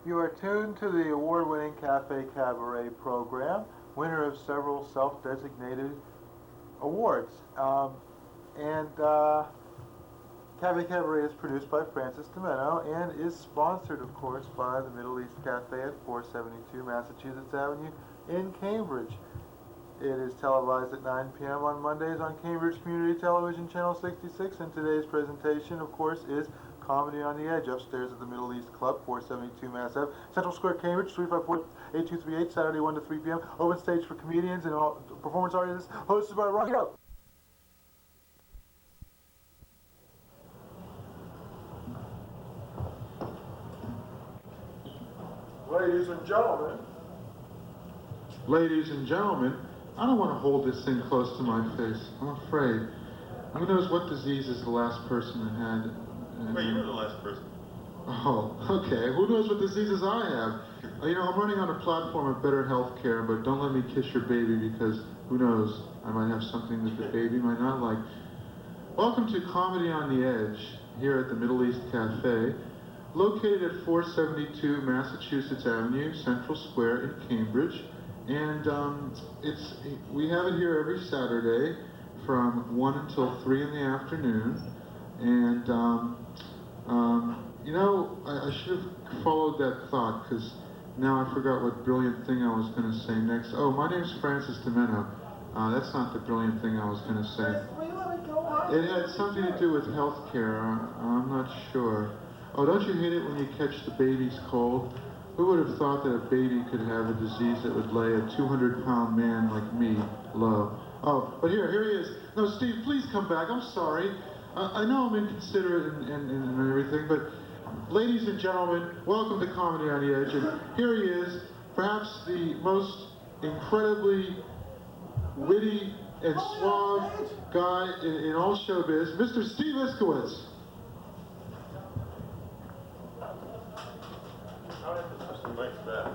You are tuned to the award-winning Cafe Cabaret program, winner of several self-designated awards. And Cafe Cabaret is produced by Francis DiMenno and is sponsored, of course, by the Middle East Cafe at 472 Massachusetts Avenue in Cambridge. It is televised at 9 p.m. on Mondays on Cambridge Community Television Channel 66, and today's presentation, of course, is Comedy on the Edge, upstairs at the Middle East Club, 472 Mass Ave, Central Square, Cambridge, 354-8238, Saturday 1 to 3 p.m. Open stage for comedians and all performance artists, hosted by Ron. Ladies and gentlemen, I don't want to hold this thing close to my face. I'm afraid. Who knows what disease is the last person that had? Wait, you were the last person. Oh, okay. Who knows what diseases I have? You know, I'm running on a platform of better health care, but don't let me kiss your baby because who knows? I might have something that the baby might not like. Welcome to Comedy on the Edge here at the Middle East Cafe, located at 472 Massachusetts Avenue, Central Square in Cambridge. And we have it here every Saturday from 1 until 3 in the afternoon. And, you know, I should have followed that thought because now I forgot what brilliant thing I was going to say next. Oh, my name's Francis DiMenno. That's not the brilliant thing I was going to say. It had something to do with health care. I'm not sure. Oh, don't you hate it when you catch the baby's cold? Who would have thought that a baby could have a disease that would lay a 200-pound man like me low? Oh, but here he is. No, Steve, please come back. I'm sorry. I know I'm inconsiderate and everything, but ladies and gentlemen, welcome to Comedy on the Edge. And here he is, perhaps the most incredibly witty and suave guy in all showbiz, Mr. Steve Iskovitz. Mike's back.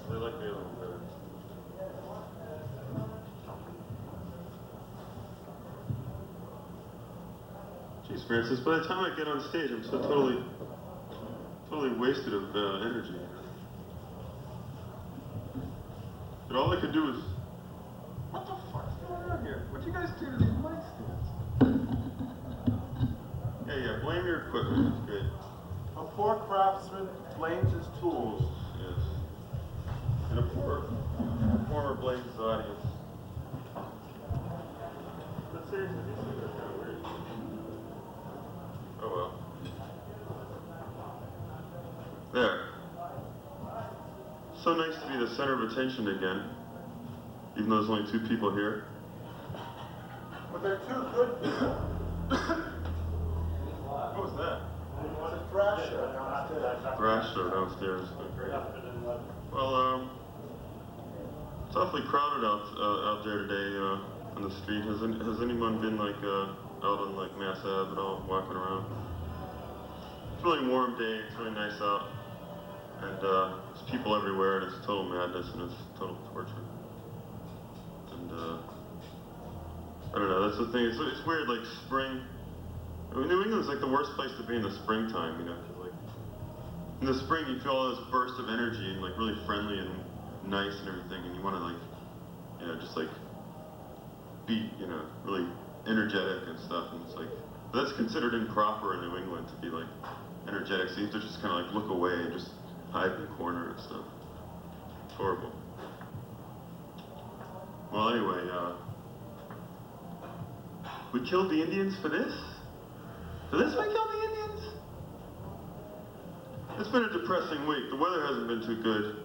I like the other one better. Jeez, Francis, by the time I get on stage, I'm so totally wasted of energy. But all I could do was... What the fuck's going on here? What'd you guys do to these mic stands? Yeah, blame your equipment. It's great. A poor craftsman blames his tools. Yes. And a performer blames his audience. But seriously, these things are kind of weird. Oh well. There. So nice to be the center of attention again. Even though there's only 2 people here. But they're 2 good people. What was that? It's a thrash show downstairs. Thrash show downstairs. Well, it's awfully crowded out there today on the street. Has anyone been like out on like Mass Ave at all, walking around? It's a really warm day. It's really nice out, and there's people everywhere, and it's total madness and it's total torture. And I don't know. That's the thing. It's weird. Like spring. I mean, New England's like the worst place to be in the springtime, you know, 'cause like in the spring you feel all this burst of energy and like really friendly and nice and everything, and you want to like, you know, just like be, you know, really energetic and stuff, and it's like, but that's considered improper in New England to be like energetic, so you have to just kind of like look away and just hide in the corner and stuff. It's horrible. Well, anyway, we killed the Indians for this? For this we killed the Indians? It's been a depressing week. The weather hasn't been too good.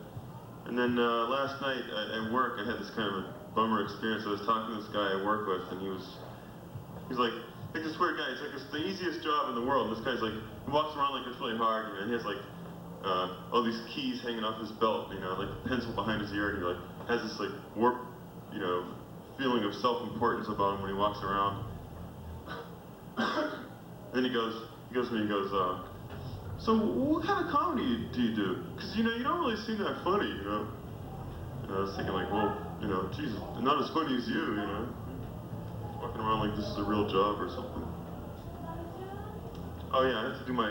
And then last night at work, I had this kind of a bummer experience. I was talking to this guy I work with, and he's like this weird guy. He's like, it's the easiest job in the world. And this guy's like, he walks around like it's really hard, and he has like all these keys hanging off his belt, you know, like a pencil behind his ear, and he like has this like warped, you know, feeling of self-importance about him when he walks around. Then he goes to me and goes, so what kind of comedy do you do? Because, you know, you don't really seem that funny, you know? And I was thinking like, well, you know, Jesus, I'm not as funny as you, you know? Walking around like this is a real job or something. Oh yeah, I have to do my,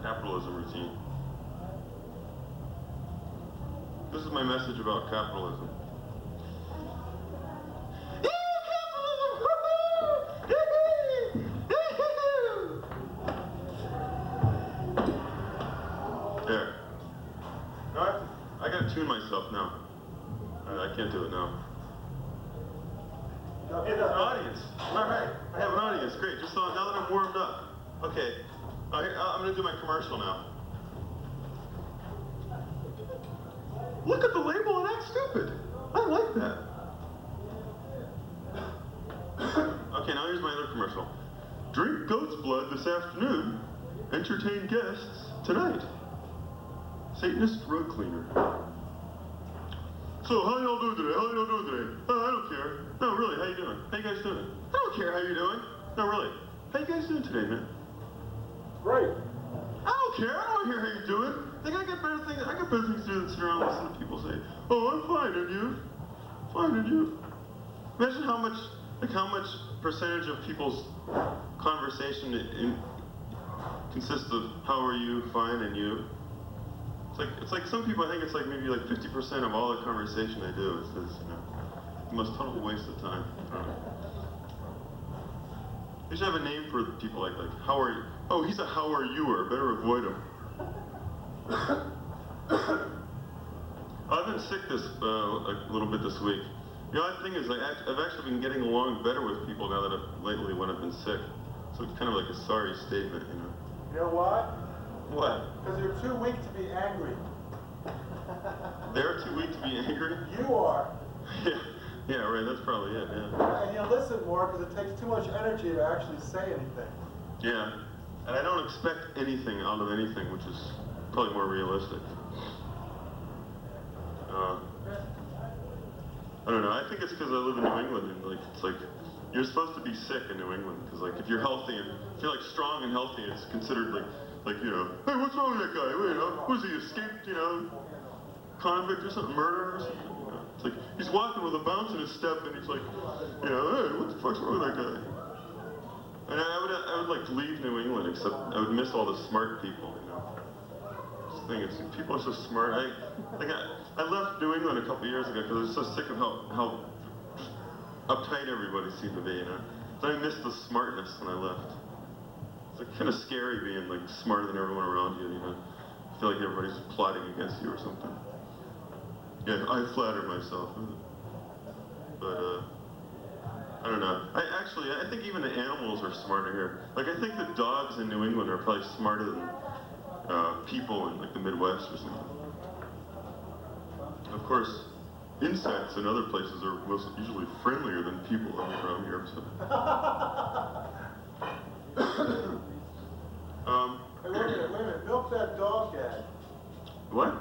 capitalism routine. This is my message about capitalism. There. No, I gotta tune myself now. I can't do it now. Hey, there's an audience. All right, I have an audience. Great. Just now that I'm warmed up. Okay, I'm gonna do my commercial now. Look at the label and act stupid. I like that. Okay, now here's my other commercial. Drink goat's blood this afternoon. Entertain guests tonight. Satanist rug cleaner. So, how y'all doing today? How y'all doing today? Oh, I don't care. No, really, how you doing? How you guys doing? I don't care how you're doing. No, really. How you guys doing today, man? Great. I don't care. I don't hear how you're doing. I got better things. I got better things to do than sit around and listen to people say, "Oh, I'm fine, and you? Fine, and you?" Imagine how much percentage of people's conversation consists of "How are you? Fine, and you?" It's like some people. I think it's like maybe like 50% of all the conversation they do. It's this, the most total waste of time. They should have a name for people like how are you? Oh, he's a how are you-er. Better avoid him. I've been sick a little bit this week. The odd thing is I've actually been getting along better with people now that lately when I've been sick. So it's kind of like a sorry statement, You know what? What? Because you're too weak to be angry. They're too weak to be angry? You are. Yeah, right, that's probably it, yeah. And you listen more because it takes too much energy to actually say anything. Yeah, and I don't expect anything out of anything, which is probably more realistic. I don't know, I think it's because I live in New England, and it's like, you're supposed to be sick in New England, because if you're healthy, and if you're strong and healthy, it's considered hey, what's wrong with that guy? Was he escaped, convict or something, murder or something? It's like, he's walking with a bounce in his step, and he's like, hey, what the fuck's wrong with that guy? And I would leave New England, except I would miss all the smart people, people are so smart. I left New England a couple years ago because I was so sick of how uptight everybody seemed to be, Then I missed the smartness when I left. It's kind of scary being smarter than everyone around you, I feel like everybody's plotting against you or something. Yeah, I flatter myself. But, I don't know. I think even the animals are smarter here. I think the dogs in New England are probably smarter than people in the Midwest or something. Of course, insects in other places are usually friendlier than people around here. So. Hey, wait a minute. Milk that dog guy. What?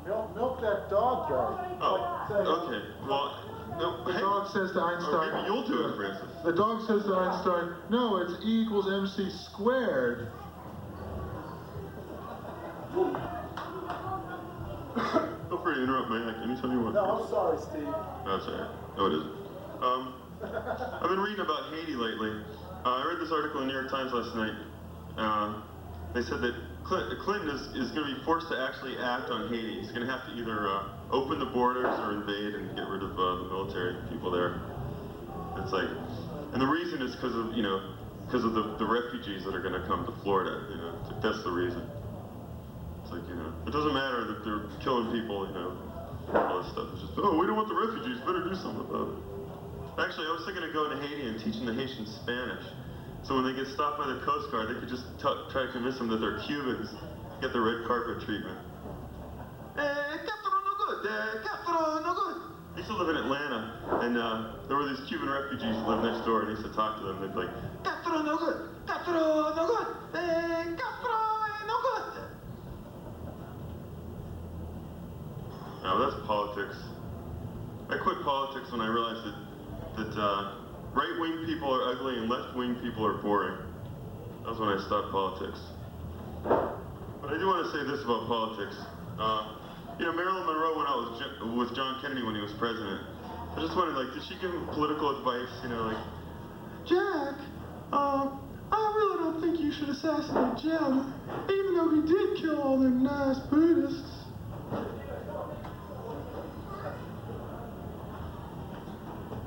Milk that dog guy. Oh, okay. Well, The dog says to Einstein. Maybe you'll do it, Francis. The dog says to Einstein, no, it's E equals MC squared. Feel free to interrupt my act anytime you want. No, I'm sorry, Steve. That's all right. No, it isn't. I've been reading about Haiti lately. I read this article in the New York Times last night. They said that Clinton is going to be forced to actually act on Haiti. He's going to have to either open the borders or invade and get rid of the military people there. It's and the reason is because of the refugees that are going to come to Florida. That's the reason. It's it doesn't matter that they're killing people. All this stuff. It's just, oh, we don't want the refugees. Better do something about it. Actually, I was thinking of going to Haiti and teaching the Haitians Spanish. So when they get stopped by the Coast Guard, they could just try to convince them that they're Cubans, get the red carpet treatment. Capitol no good, Capitol no good. I used to live in Atlanta, and there were these Cuban refugees who lived next door, and I used to talk to them. They'd be like, Capitol no good, Capitol no good, Capitol no good. Now that's politics. I quit politics when I realized that right-wing people are ugly and left-wing people are boring. That was when I stopped politics. But I do want to say this about politics. Marilyn Monroe went out with John Kennedy when he was president. I just wondered, did she give him political advice? Jack, I really don't think you should have assassinate Jim, even though he did kill all them nice Buddhists.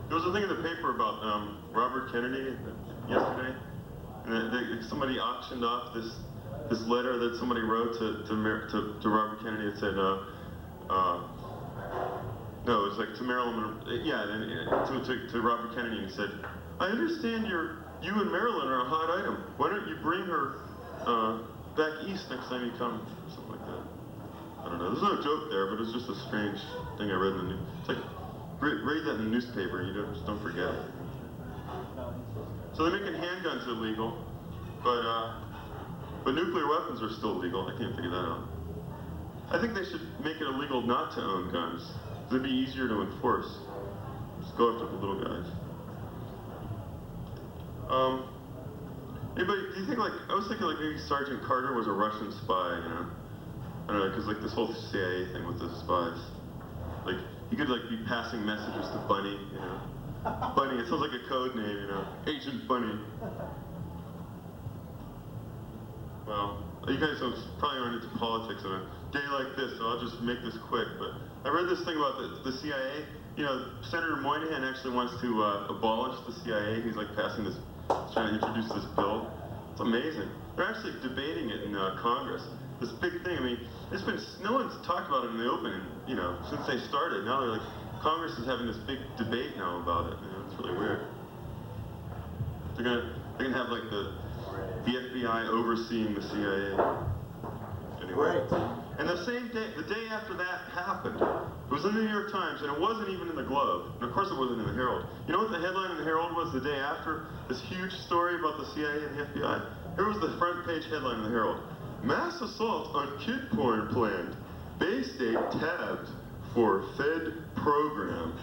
There was a thing in the paper about Robert Kennedy yesterday, and somebody auctioned off this letter that somebody wrote to Robert Kennedy. It said, no, it was like to Marilyn, to Robert Kennedy. And he said, I understand you and Marilyn are a hot item. Why don't you bring her back east next time you come? Something like that. I don't know. There's no joke there, but it's just a strange thing I read in the news. It's like, read that in the newspaper, just don't forget it. So they're making handguns illegal, but nuclear weapons are still legal. I can't figure that out. I think they should make it illegal not to own guns. It'd be easier to enforce. Just go after the little guys. Anybody, do you think I was thinking maybe Sergeant Carter was a Russian spy, I don't know, because this whole CIA thing with the spies. He could be passing messages to Bunny, Bunny, it sounds like a code name, Agent Bunny. Well, you guys probably aren't into politics on a day like this, so I'll just make this quick. But I read this thing about the CIA. Senator Moynihan actually wants to abolish the CIA. He's trying to introduce this bill. It's amazing. They're actually debating it in Congress. This big thing. No one's talked about it in the open, since they started. Now they're Congress is having this big debate now about it. It's really weird. They're gonna have the FBI overseeing the CIA. Anyway. And the same day, the day after that happened, it was in the New York Times, and it wasn't even in the Globe. And of course it wasn't in the Herald. You know what the headline in the Herald was the day after this huge story about the CIA and the FBI? Here was the front page headline in the Herald. Mass assault on kid porn planned. Bay State tabbed for Fed program.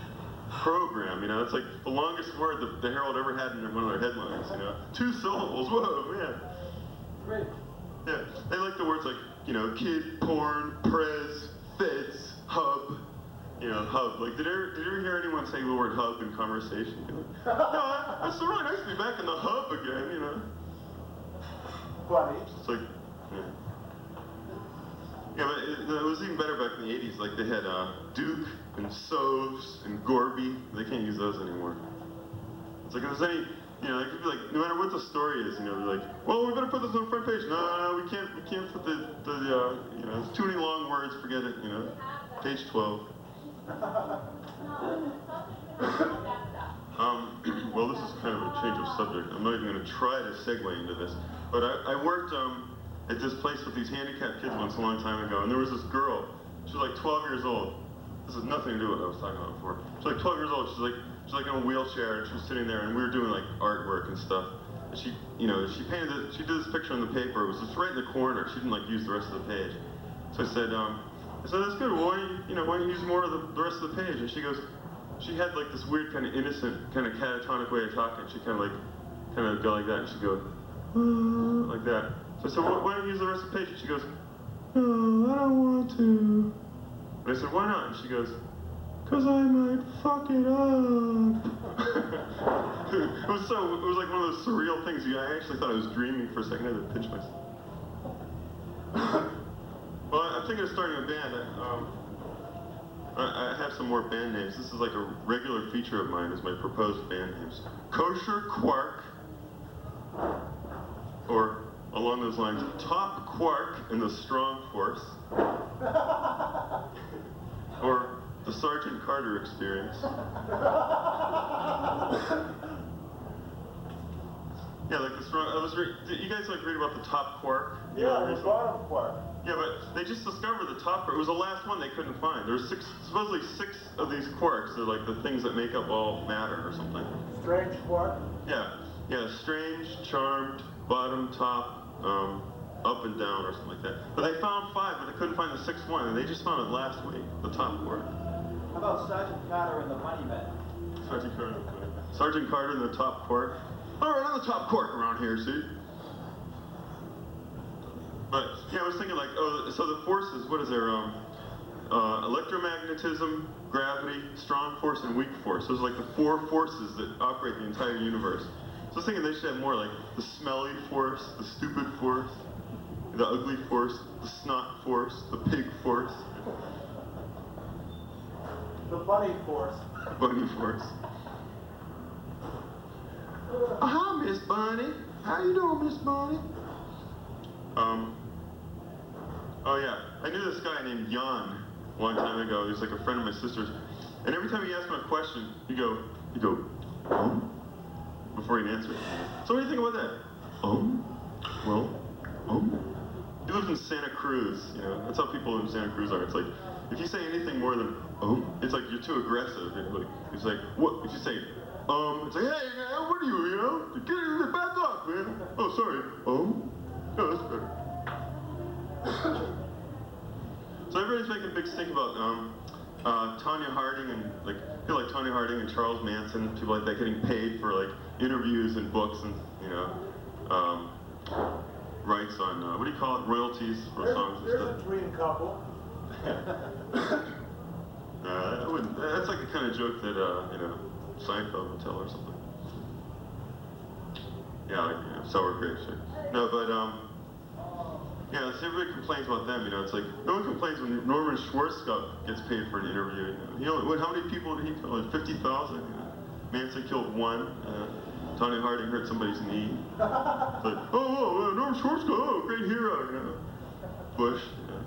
Program, it's the longest word the Herald ever had in one of their headlines, 2 syllables, whoa, man. Great. Yeah, they like the words kid, porn, prez, feds, hub, hub. Did you ever hear anyone say the word hub in conversation? No, it's so really nice to be back in the hub again, Funny. It's yeah, but it was even better back in the 80s. They had Duke and Soves and Gorby. They can't use those anymore. It's if there's any, it could be no matter what the story is, they're well, we better put this on the front page. No, we can't put it's too many long words, forget it, page 12. Well, this is kind of a change of subject. I'm not even going to try to segue into this, but I worked at this place with these handicapped kids once a long time ago, and there was this girl. She was 12 years old. This has nothing to do with what I was talking about before. She was 12 years old. She's in a wheelchair, and she was sitting there, and we were doing artwork and stuff. And she, she painted it. She did this picture in the paper. It was just right in the corner. She didn't use the rest of the page. So I said, that's good. Well, why don't you use more of the rest of the page? And she goes, she had this weird kind of innocent, kind of catatonic way of talking. She kind of go like that, and she'd go, like that. So I said, well, why don't you use the rest of the page? And she goes, no, I don't want to. And I said, why not? And she goes, because I might fuck it up. It was one of those surreal things. I actually thought I was dreaming for a second. I had to pinch myself. Well, I'm thinking of starting a band. I have some more band names. This is a regular feature of mine, is my proposed band names. Kosher Quark, or along those lines, Top Quark in the Strong Force, or the Sergeant Carter Experience. Yeah, the strong. You guys read about the Top Quark? Yeah, the bottom quark. Yeah, but they just discovered the top quark. It was the last one they couldn't find. There were supposedly 6 of these quarks. They're the things that make up all matter or something. Strange quark. Yeah, strange, charmed, bottom, top, up and down or something like that. But they found 5, but they couldn't find the 6th one, and they just found it last week, the top quark. How about Sergeant Carter and the Money Men? Sergeant Carter. Sergeant Carter and the top quark. All right, I'm the top quark around here, see? But yeah, I was thinking so the forces, what is there? Electromagnetism, gravity, strong force, and weak force. Those are the 4 forces that operate the entire universe. So I was thinking they should have more like the smelly force, the stupid force, the ugly force, the snot force, the pig force. The bunny force. Bunny force. Hi, Miss Bunny. How you doing, Miss Bunny? Oh yeah, I knew this guy named Jan a long time ago. He was like a friend of my sister's. And every time he asked me a question, he'd go, before he'd answer. So what do you think about that? He lives in Santa Cruz, you know. That's how people in Santa Cruz are. It's like, if you say anything more than, it's like you're too aggressive. Like, it's like, what? If you say, it's like, hey, man, what are you know? Get back off, man. Oh, sorry. No, that's better. So everybody's making a big stink about Tanya Harding and like people like Tanya Harding and Charles Manson, people like that getting paid for like interviews and books and rights on what do you call it, royalties for songs and stuff. There's a dream couple. I wouldn't. That's like the kind of joke that Seinfeld would tell or something. Yeah, like sour grapes. Right? No, but yeah, so everybody complains about them, you know, it's like, no one complains when Norman Schwarzkopf gets paid for an interview, you know. How many people did he kill? 50,000? You know? Manson killed one, Tanya Harding hurt somebody's knee. It's like, Norman Schwarzkopf, great hero, you know. Bush, you know.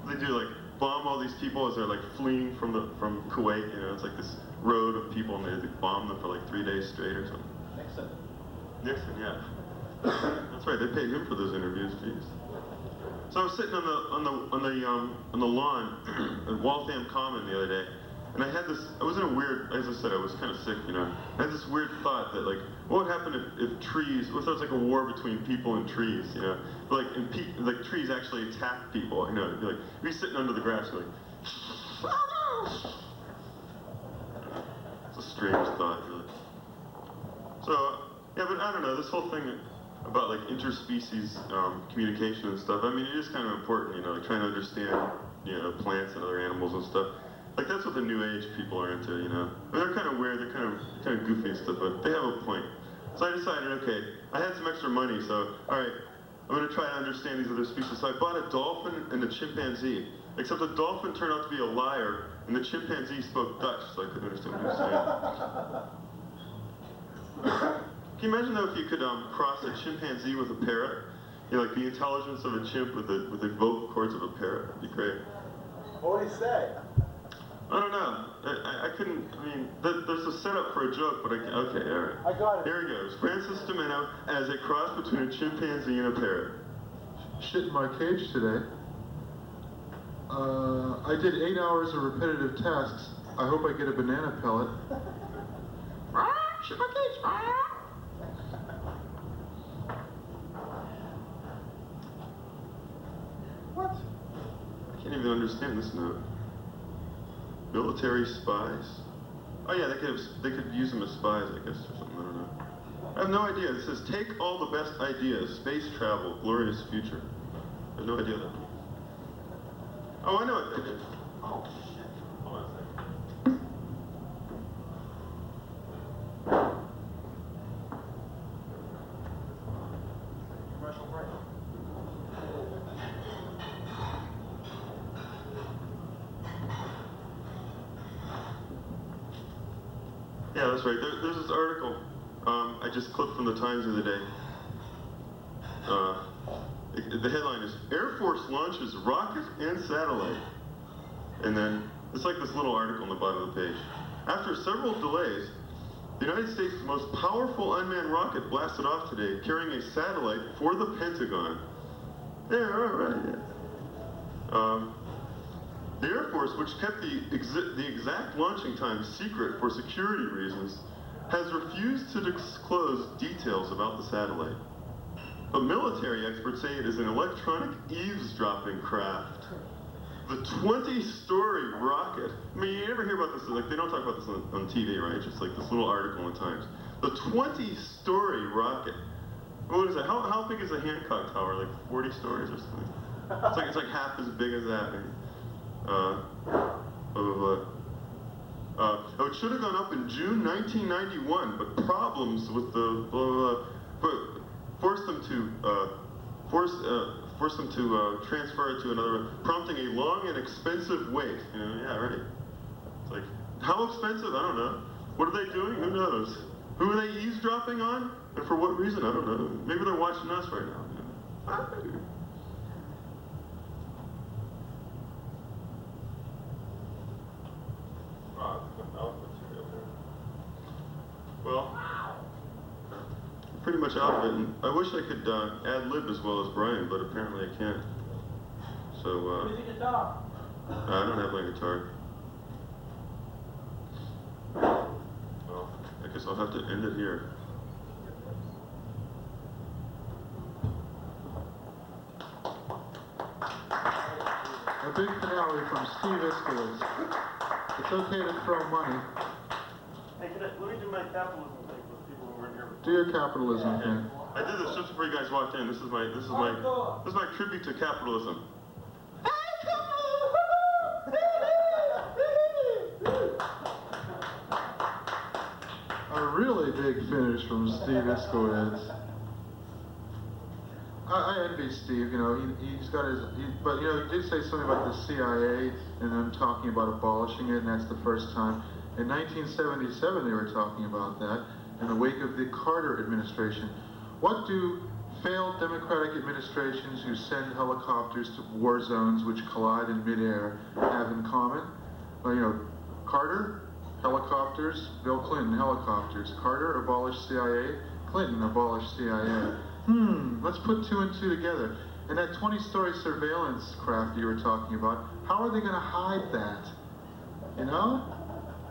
They do like, bomb all these people as they're like fleeing from Kuwait, you know, it's like this road of people and they bomb them for like 3 days straight or something. Nixon, yeah. That's right, they paid him for those interviews, jeez. So I was sitting on the lawn at Waltham Common the other day, and I had this. I was in a weird. As I said, I was kind of sick, you know. I had this weird thought that like, what would happen if trees? What if there was like a war between people and trees, you know? But like trees actually attack people, you know? It'd be like you're sitting under the grass, you're like. It's a strange thought, really. So yeah, but I don't know. This whole thing about like interspecies communication and stuff. I mean, it is kind of important, you know, like trying to understand, you know, plants and other animals and stuff. Like that's what the New Age people are into, you know. I mean, they're kind of weird, they're kind of goofy and stuff, but they have a point. So I decided, okay, I had some extra money, so all right, I'm gonna try to understand these other species. So I bought a dolphin and a chimpanzee. Except the dolphin turned out to be a liar, and the chimpanzee spoke Dutch, so I couldn't understand what he was saying. Can you imagine though if you could cross a chimpanzee with a parrot? You know, like the intelligence of a chimp with the vocal cords of a parrot. That'd be great. What would he say? I don't know. I couldn't. I mean, there's a setup for a joke, but okay, all right. I got it. Here he goes. Francis DiMenno as a cross between a chimpanzee and a parrot. Shit in my cage today. I did 8 hours of repetitive tasks. I hope I get a banana pellet. Shit in my cage. What? I can't even understand this note. Military spies? Oh yeah, they could use them as spies, I guess, or something, I don't know. I have no idea. It says, take all the best ideas. Space travel, glorious future. I have no idea that. Oh, I know what they did. Oh, shit. Hold on a second. Commercial break. Yeah, that's right. There's this article I just clipped from the Times the other day. The headline is, Air Force launches rocket and satellite. And then, it's like this little article on the bottom of the page. After several delays, the United States' most powerful unmanned rocket blasted off today, carrying a satellite for the Pentagon. Yeah, right, yeah. The Air Force, which kept the exact launching time secret for security reasons, has refused to disclose details about the satellite. But military experts say it is an electronic eavesdropping craft. The 20-story rocket. I mean, you never hear about this, like they don't talk about this on TV, right? It's just like this little article in the Times. The 20-story rocket. What is that? How big is a Hancock Tower? Like 40 stories or something? It's like half as big as that. it should have gone up in June 1991, but problems with the forced them to transfer it to another, prompting a long and expensive wait. You know, yeah, right. It's like, how expensive? I don't know. What are they doing? Who knows? Who are they eavesdropping on? And for what reason? I don't know. Maybe they're watching us right now. Well, pretty much out of it. And I wish I could ad-lib as well as Brian, but apparently I can't. So, Where's the guitar? I don't have my guitar. Well, I guess I'll have to end it here. A big finale from Steve Iskovitz. It's okay to throw money. Hey, let me do my capitalism thing with people who weren't here before. Do your capitalism thing. I did this just before you guys walked in. This is my tribute to capitalism. A really big finish from Steve Iskovitz. I envy Steve, you know, he's got his, but you know, he did say something about the CIA and them talking about abolishing it, and that's the first time. In 1977 they were talking about that in the wake of the Carter administration. What do failed democratic administrations who send helicopters to war zones which collide in midair have in common? Well, you know, Carter, helicopters, Bill Clinton, helicopters. Carter abolished CIA, Clinton abolished CIA. Let's put two and two together. And that 20-story surveillance craft you were talking about, how are they going to hide that? You know?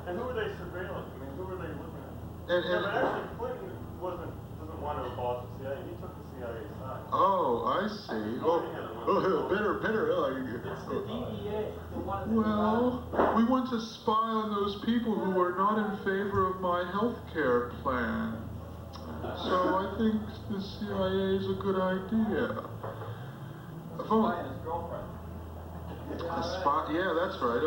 And who were they surveilling? I mean, who were they looking at? And, Yeah, but actually, Clinton doesn't want to abolish the CIA. He took the CIA side. oh, I see. Oh, better. It's the DEA. Well, we want to spy on those people who are not in favor of my health care plan. So I think the CIA is a good idea. Yeah, that's right.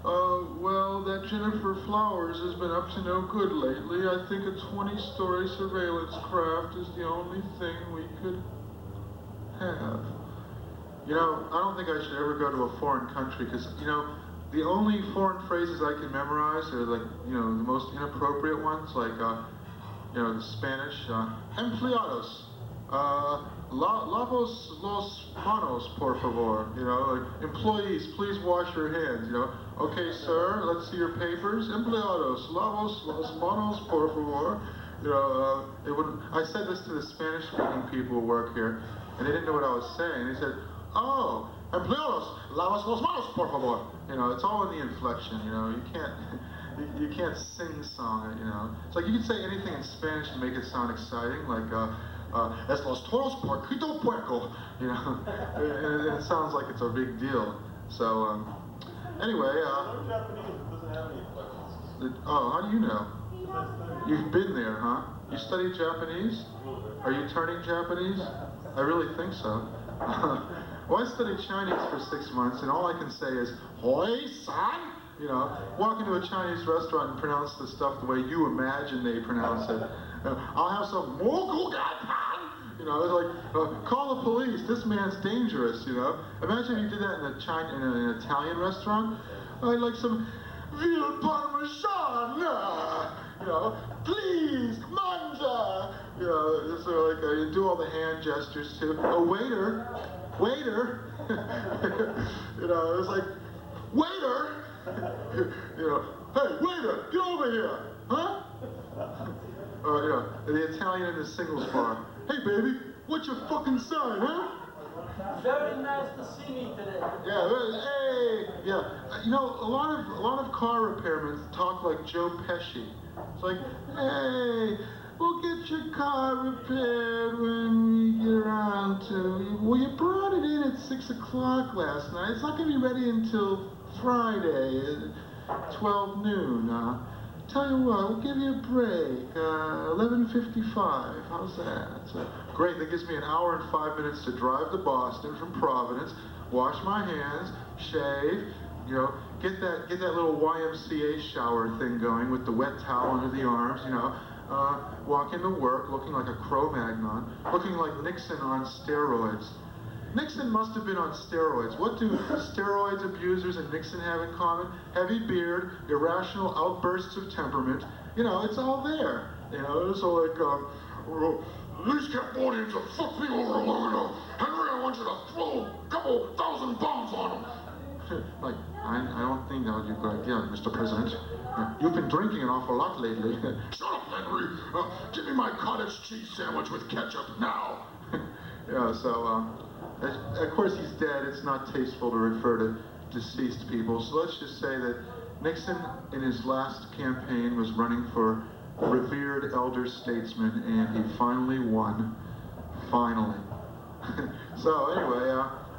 Well, that Jennifer Flowers has been up to no good lately. I think a 20-story surveillance craft is the only thing we could have. You know, I don't think I should ever go to a foreign country because, you know, the only foreign phrases I can memorize are like, you know, the most inappropriate ones, like, you know, the Spanish, empleados, lavos los manos, por favor, you know, like, employees, please wash your hands, you know, okay, sir, let's see your papers, empleados, lavos los manos, por favor, you know, they wouldn't, I said this to the Spanish-speaking people who work here, and they didn't know what I was saying, they said, oh, empleados, lavos los manos, por favor, you know, it's all in the inflection, you know, you can't sing-song it, you know. It's like you can say anything in Spanish and make it sound exciting, like, es los toros porquito puerco, you know, and it sounds like it's a big deal. So, anyway, Japanese, it doesn't have any inflections. oh, how do you know? You've been there, huh? You studied Japanese? Are you turning Japanese? I really think so. Well, I studied Chinese for 6 months, and all I can say is, hoi san! You know, walk into a Chinese restaurant and pronounce the stuff the way you imagine they pronounce it. I'll have some mogu pan. You know, it's like, call the police. This man's dangerous. You know, imagine if you did that in an Italian restaurant. I'd like some veal parmesan. You know, please, mangia. You know, so like you do all the hand gestures too. Oh, waiter. You know, it was like, waiter. You know, hey, waiter, get over here, huh? You know, the Italian in the singles bar. Hey, baby, what's your fucking sign, huh? Very nice to see me today. Yeah, hey, yeah. You know, a lot of car repairmen talk like Joe Pesci. It's like, hey, we'll get your car repaired when we get around to. Well, you brought it in at 6 o'clock last night. It's not gonna be ready until Friday at 12 noon. Tell you what, we'll give you a break. 11:55. How's that? Great. That gives me an hour and 5 minutes to drive to Boston from Providence, wash my hands, shave, You know, get that little YMCA shower thing going with the wet towel under the arms, you know. Walk into work looking like a Cro-Magnon, looking like Nixon on steroids. Nixon must have been on steroids. What do steroids abusers and Nixon have in common? Heavy beard, irrational outbursts of temperament. You know, it's all there. You know, it's all like, these Cambodians have fucked me over long enough. Henry, I want you to throw a couple thousand bombs on them. Like, I don't think that would be a good idea, Mr. President. You've been drinking an awful lot lately. Shut up, Henry. Give me my cottage cheese sandwich with ketchup now. Yeah, so, of course he's dead. It's not tasteful to refer to deceased people. So let's just say that Nixon, in his last campaign, was running for revered elder statesman, and he finally won. Finally. So anyway,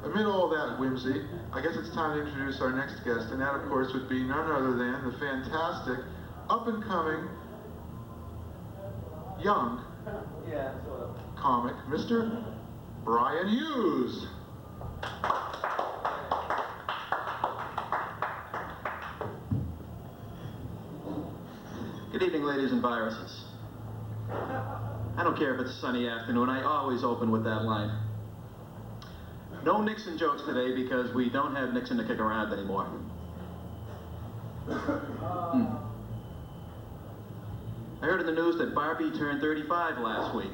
amid all that whimsy, I guess it's time to introduce our next guest, and that, of course, would be none other than the fantastic, up-and-coming, young comic, Mr. Brian Hughes. Good evening, ladies and viruses. I don't care if it's a sunny afternoon, I always open with that line. No Nixon jokes today because we don't have Nixon to kick around anymore. I heard in the news that Barbie turned 35 last week.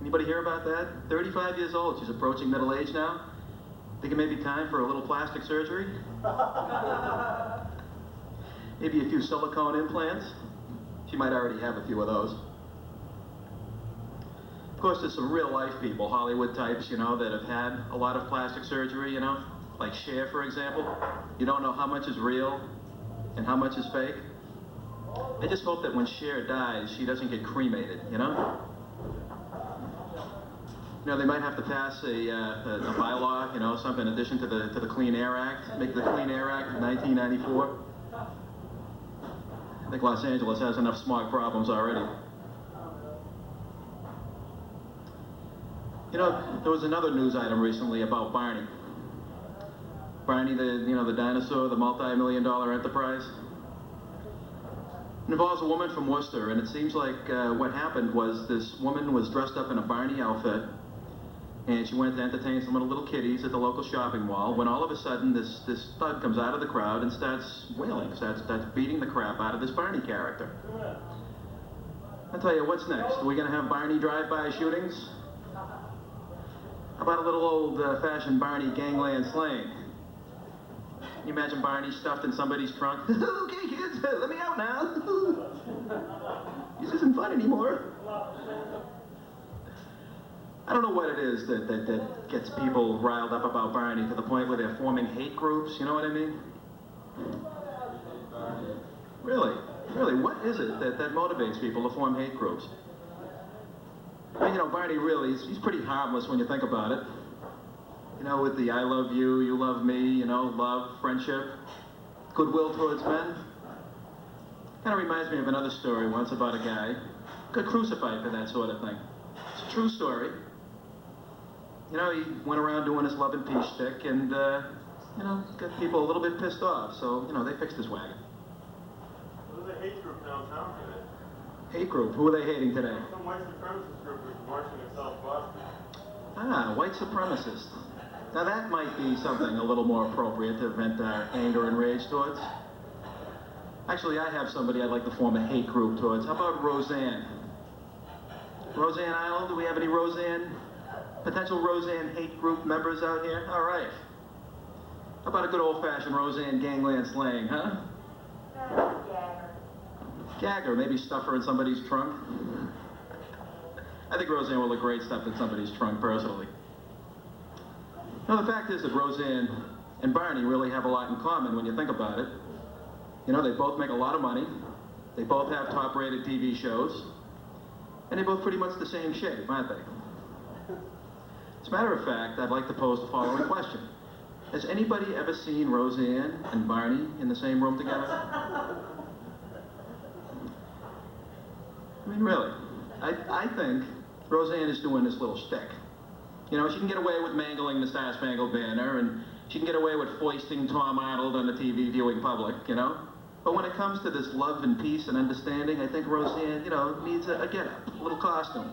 Anybody hear about that? 35 years old, she's approaching middle age now. Think it may be time for a little plastic surgery? Maybe a few silicone implants? She might already have a few of those. Of course, there's some real life people, Hollywood types, you know, that have had a lot of plastic surgery, you know, like Cher, for example. You don't know how much is real and how much is fake. I just hope that when Cher dies, she doesn't get cremated, you know? You know, they might have to pass a bylaw, you know, something in addition to the Clean Air Act, make the Clean Air Act in 1994. I think Los Angeles has enough smog problems already. You know, there was another news item recently about Barney. Barney, the dinosaur, the multi-million-dollar enterprise. It involves a woman from Worcester, and it seems like what happened was this woman was dressed up in a Barney outfit, and she went to entertain some of the little kiddies at the local shopping mall, when all of a sudden this thug comes out of the crowd and starts wailing, starts beating the crap out of this Barney character. I'll tell you, what's next? Are we going to have Barney drive-by shootings? How about a little old-fashioned Barney gangland slang? Can you imagine Barney stuffed in somebody's trunk? Okay, kids, let me out now. This isn't fun anymore. I don't know what it is that gets people riled up about Barney to the point where they're forming hate groups, you know what I mean? Really, what is it that motivates people to form hate groups? I mean, you know, Barney really, he's pretty harmless when you think about it. You know, with the I love you, you love me, you know, love, friendship, goodwill towards men. Kind of reminds me of another story once about a guy got crucified for that sort of thing. It's a true story. You know, he went around doing his love and peace shtick and, you know, got people a little bit pissed off. So, you know, they fixed his wagon. There's a hate group downtown today. Hate group? Who are they hating today? Some white supremacist group is marching in South Boston. Ah, white supremacists. Now that might be something a little more appropriate to vent our anger and rage towards. Actually, I have somebody I'd like to form a hate group towards. How about Roseanne? Roseanne Island? Do we have any potential Roseanne hate group members out here? All right. How about a good old-fashioned Roseanne gangland slang, huh? Gagger, maybe stuff her in somebody's trunk. I think Roseanne will look great stuffed in somebody's trunk, personally. Now, the fact is that Roseanne and Barney really have a lot in common when you think about it. You know, they both make a lot of money, they both have top-rated TV shows, and they're both pretty much the same shape, aren't they? As a matter of fact, I'd like to pose the following question. Has anybody ever seen Roseanne and Barney in the same room together? I mean, really, I think Roseanne is doing this little shtick. You know, she can get away with mangling the Star Spangled Banner and She can get away with foisting Tom Arnold on the TV viewing public, you know? But when it comes to this love and peace and understanding, I think Roseanne, you know, needs a get-up, a little costume.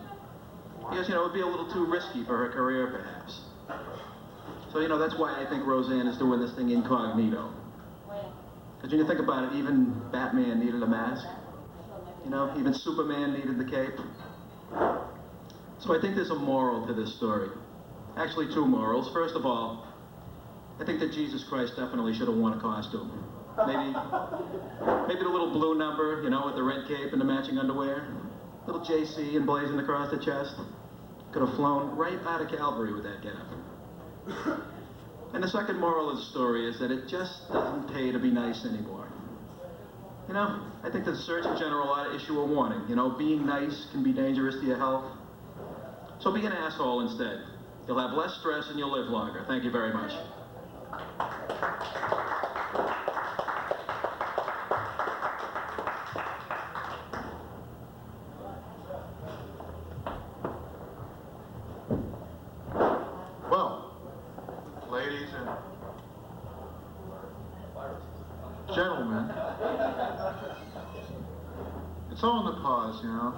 Because, you know, it would be a little too risky for her career, perhaps. So, you know, that's why I think Roseanne is doing this thing incognito. Because when you think about it, even Batman needed a mask. You know, even Superman needed the cape. So I think there's a moral to this story. Actually, two morals. First of all, I think that Jesus Christ definitely should have worn a costume. Maybe the little blue number, you know, with the red cape and the matching underwear. Little JC emblazoned across the chest. Could have flown right out of Calvary with that gap. And the second moral of the story is that it just doesn't pay to be nice anymore. You know, I think the Surgeon General ought to issue a warning. You know, being nice can be dangerous to your health. So be an asshole instead. You'll have less stress and you'll live longer. Thank you very much. Well, ladies and gentlemen, it's all in the pause, you know.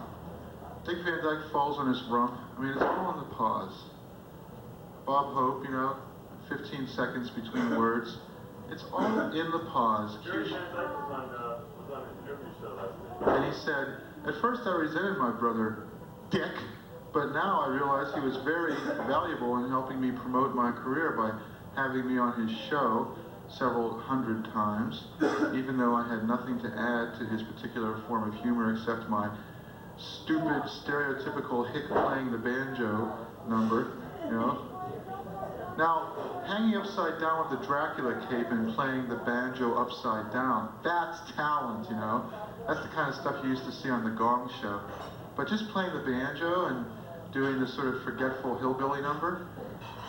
Dick Van Dyke falls on his rump. I mean, it's all in the pause. Bob Hope, you know, 15 seconds between words. It's all in the pause. Jerry Van Dyke was on an interview show last night. And he said, at first I resented my brother, Dick, but now I realize he was very valuable in helping me promote my career by having me on his show several hundred times, even though I had nothing to add to his particular form of humor except my stupid, stereotypical hick playing the banjo number, you know. Now, hanging upside down with the Dracula cape and playing the banjo upside down, that's talent, you know. That's the kind of stuff you used to see on the Gong Show. But just playing the banjo and doing this sort of forgetful hillbilly number,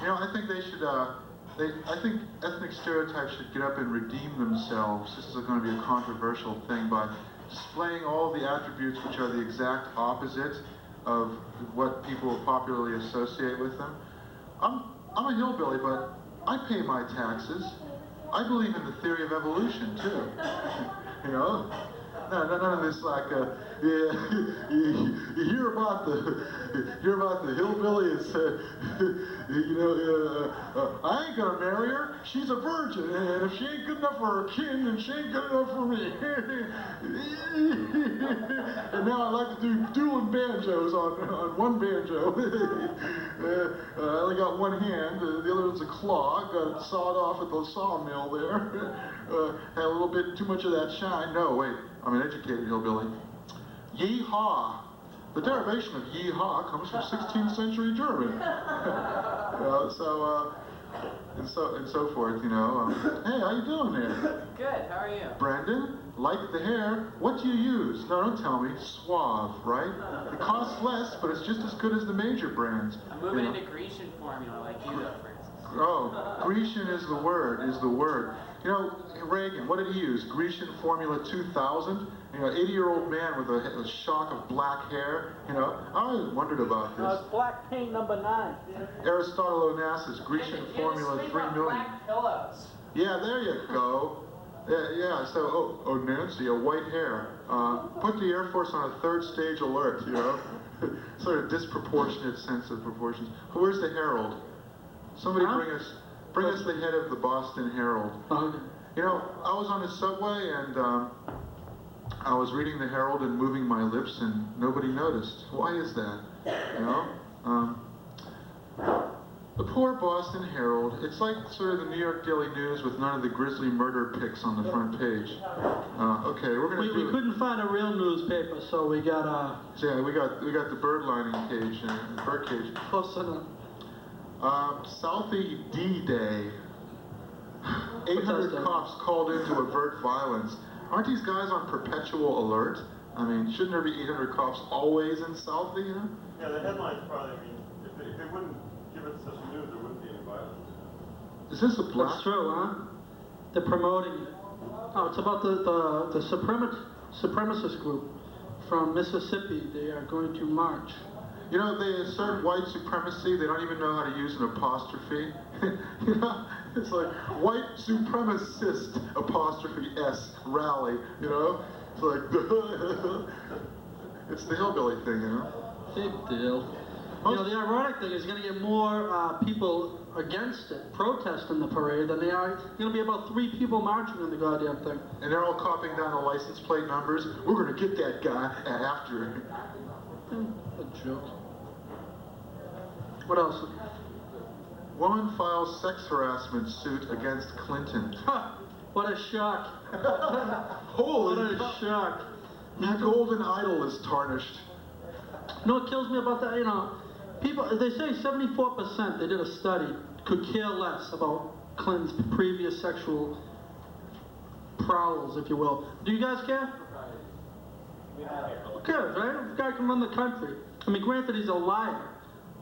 you know, I think they should, I think ethnic stereotypes should get up and redeem themselves. This is going to be a controversial thing by displaying all the attributes which are the exact opposite of what people popularly associate with them. I'm a hillbilly, but I pay my taxes. I believe in the theory of evolution, too. You know? None of this like, yeah, you hear about the hillbilly and say, you know, I ain't gonna marry her, she's a virgin, and if she ain't good enough for her kin, then she ain't good enough for me. And now I like to do dueling banjos on one banjo. I only got one hand, the other one's a claw, got it sawed off at the sawmill there. Had a little bit too much of that shine. No, wait. I'm an educated hillbilly. Yee-haw. The derivation of yee-haw comes from 16th century German. And so forth, you know. Hey, how you doing there? Good, how are you? Brendan, like the hair, what do you use? No, don't tell me. Suave, right? It costs less, but it's just as good as the major brands. I'm moving into Grecian formula like you though, for instance. Oh, Grecian is the word, You know, Reagan, what did he use? Grecian Formula 2000? You know, 80-year-old man with a shock of black hair. You know, I always wondered about this. Black paint number 9. Aristotle Onassis, Grecian Formula 3 million. Black pillows. Yeah, there you go. Yeah, so, oh, Nancy, a white hair. Put the Air Force on a 3rd stage alert, you know? Sort of disproportionate sense of proportions. Where's the Herald? Somebody bring us the head of the Boston Herald. You know, I was on the subway and I was reading the Herald and moving my lips and nobody noticed. Why is that? You know? The poor Boston Herald, it's like sort of the New York Daily News with none of the grisly murder pics on the front page. Okay, we're gonna We couldn't find a real newspaper, so we got Yeah, we got the bird lining cage, the bird cage. close enough. Southie D-Day. 800 cops called in to avert violence. Aren't these guys on perpetual alert? I mean, shouldn't there be 800 cops always in Southie, you know? Yeah, the headlines probably mean, if they wouldn't give it such news, there wouldn't be any violence. Is this a black? That's true, huh? They're promoting it. Oh, it's about the supremacist group from Mississippi. They are going to march. You know, they assert white supremacy. They don't even know how to use an apostrophe. You know, it's like white supremacist apostrophe S rally. You know, it's like it's the hillbilly thing. You know. Big deal. You know, the ironic thing is going to get more people against it, protesting the parade, than they are. Going to be about 3 people marching on the goddamn thing. And they're all copying down the license plate numbers. We're going to get that guy after. A joke. What else? Woman files sex harassment suit against Clinton. Ha! What a shock. Holy What a shock. The golden idol is tarnished. You know what kills me about that? You know, people, they say 74%, they did a study, could care less about Clinton's previous sexual prowls, if you will. Do you guys care? Who cares, right? The guy can run the country. I mean, granted, he's a liar,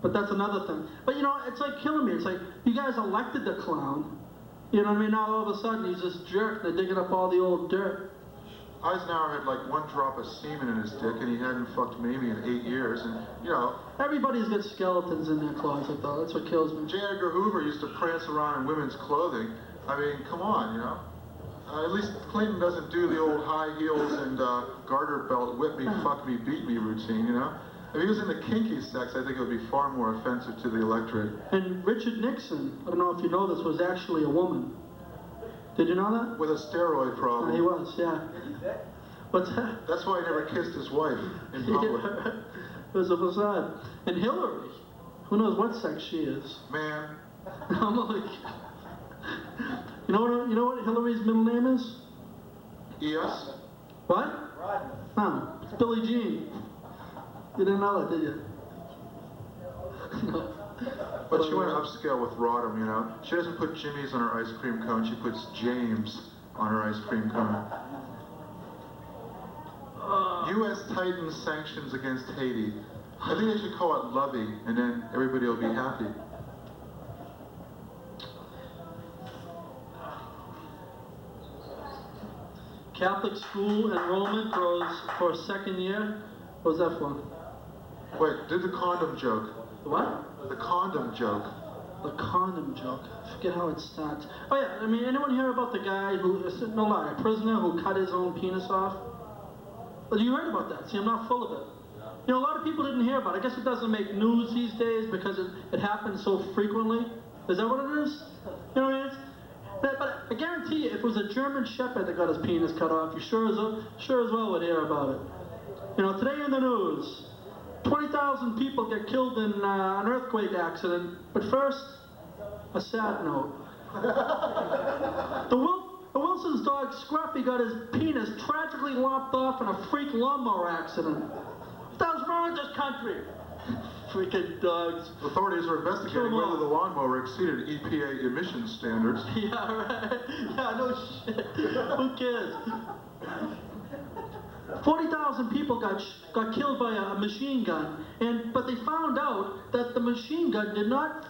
but that's another thing. But you know, it's like killing me. It's like, you guys elected the clown. You know what I mean? Now all of a sudden he's this jerk, they're digging up all the old dirt. Eisenhower had like 1 drop of semen in his dick, and he hadn't fucked Mamie in 8 years, and, you know. Everybody's got skeletons in their closet, though. That's what kills me. J. Edgar Hoover used to prance around in women's clothing. I mean, come on, you know. At least Clinton doesn't do the old high heels and garter belt, whip me, fuck me, beat me routine, you know. If he was into kinky sex, I think it would be far more offensive to the electorate. And Richard Nixon, I don't know if you know this, was actually a woman. Did you know that? With a steroid problem. He was, yeah. What's that? That's why he never kissed his wife in public. It was a facade. And Hillary, who knows what sex she is? Man. I'm like, you know what Hillary's middle name is? Yes? What? No, it's Billie Jean. You didn't know that, did you? No. But she went upscale with Rodham, you know. She doesn't put Jimmy's on her ice cream cone, she puts James on her ice cream cone. U.S. tightens sanctions against Haiti. I think they should call it Lovey, and then everybody will be happy. Catholic school enrollment grows for a second year. What was that for? Wait, did the condom joke. The what? The condom joke. The condom joke. I forget how it starts. Oh yeah, I mean, anyone hear about the guy who, no lie, a prisoner who cut his own penis off? Well, you heard about that. See, I'm not full of it. You know, a lot of people didn't hear about it. I guess it doesn't make news these days because it happens so frequently. Is that what it is? You know what I mean? But I guarantee you, if it was a German Shepherd that got his penis cut off, you sure as well would hear about it. You know, today in the news, 20,000 people get killed in an earthquake accident. But first, a sad note. The Wilson's dog Scruffy got his penis tragically lopped off in a freak lawnmower accident. What the hell's wrong with this country? Freaking dogs. Authorities are investigating whether the lawnmower exceeded EPA emissions standards. Yeah, right. Yeah, no shit. Who cares? 40,000 people got killed by a machine gun, but they found out that the machine gun did not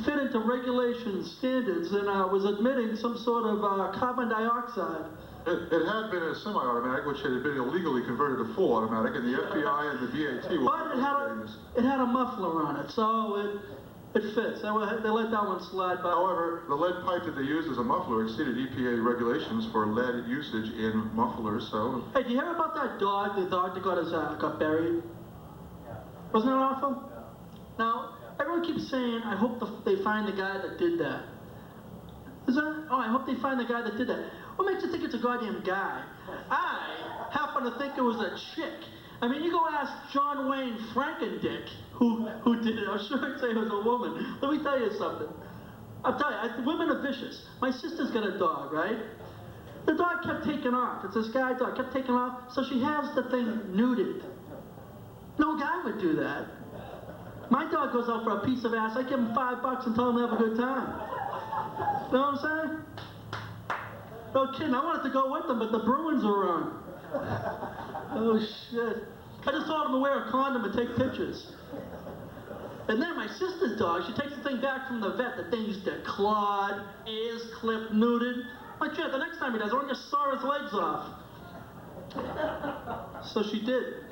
fit into regulation standards and was emitting some sort of carbon dioxide. It had been a semi-automatic, which had been illegally converted to full automatic, and the FBI and the BAT were But it had a muffler on it, so it fits. They let that one slide by. However, the lead pipe that they used as a muffler exceeded EPA regulations for lead usage in mufflers, so... Hey, do you hear about that dog? The dog that got buried? Wasn't that awful? Now, everyone keeps saying, I hope they find the guy that did that. I hope they find the guy that did that. What makes you think it's a goddamn guy? I happen to think it was a chick. I mean, you go ask John Wayne Frankendick who did it. I'm sure he'd say it was a woman. Let me tell you something. I'll tell you, women are vicious. My sister's got a dog, right? The dog kept taking off. It's this guy dog, kept taking off, so she has the thing nuded. No guy would do that. My dog goes out for a piece of ass. I give him $5 and tell him to have a good time. You know what I'm saying? No kidding, I wanted to go with them, but the Bruins were on. Oh shit. I just told him to wear a condom and take pictures. And then my sister's dog, she takes the thing back from the vet, the thing's declawed, ears clipped, nuded. My shit, the next time he does, I want to saw his legs off. So she did.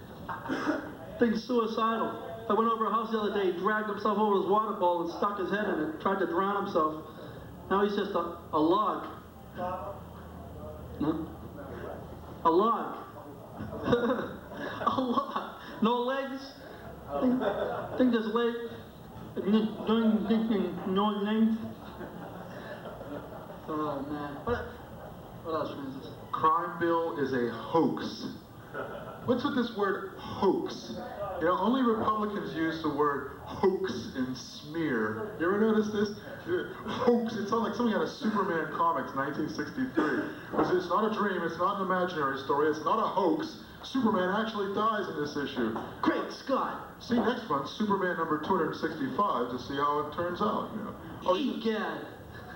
Thing's suicidal. I went over a house the other day, he dragged himself over his water bowl and stuck his head in it, tried to drown himself. Now he's just a log. No? A log. A log. No legs. I think there's legs. No name. Oh man. What else, Francis? Crime bill is a hoax. What's with this word hoax? You know, only Republicans use the word hoax and smear. You ever notice this? Hoax. It sounds like something out of Superman comics, 1963. It's not a dream. It's not an imaginary story. It's not a hoax. Superman actually dies in this issue. Great Scott. See next month, Superman number 265, to see how it turns out. You know. Oh,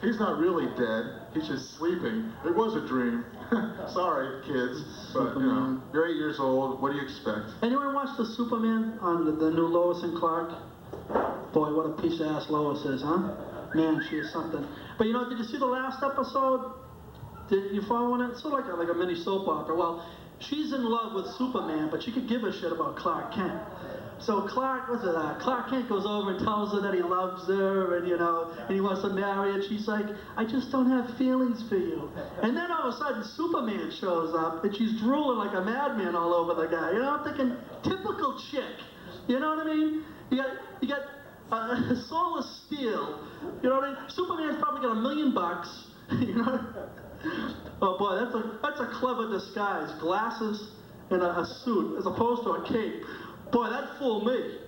he's not really dead. He's just sleeping. It was a dream. Sorry, kids, but you know, you're 8 years old. What do you expect? Anyone watch the Superman on the new Lois and Clark? Boy, what a piece of ass Lois is, huh? Man, she is something. But you know, did you see the last episode? Did you follow it? It's sort of like a mini soap opera. Well, she's in love with Superman, but she could give a shit about Clark Kent. So Clark Kent goes over and tells her that he loves her, and you know, and he wants to marry her. And she's like, I just don't have feelings for you. And then all of a sudden, Superman shows up, and she's drooling like a madman all over the guy. You know, I'm thinking, typical chick. You know what I mean? You got Soulless Steel. You know what I mean? Superman's probably got $1 million. You know? Oh boy, that's a clever disguise. Glasses and a suit, as opposed to a cape. Boy, that fooled me.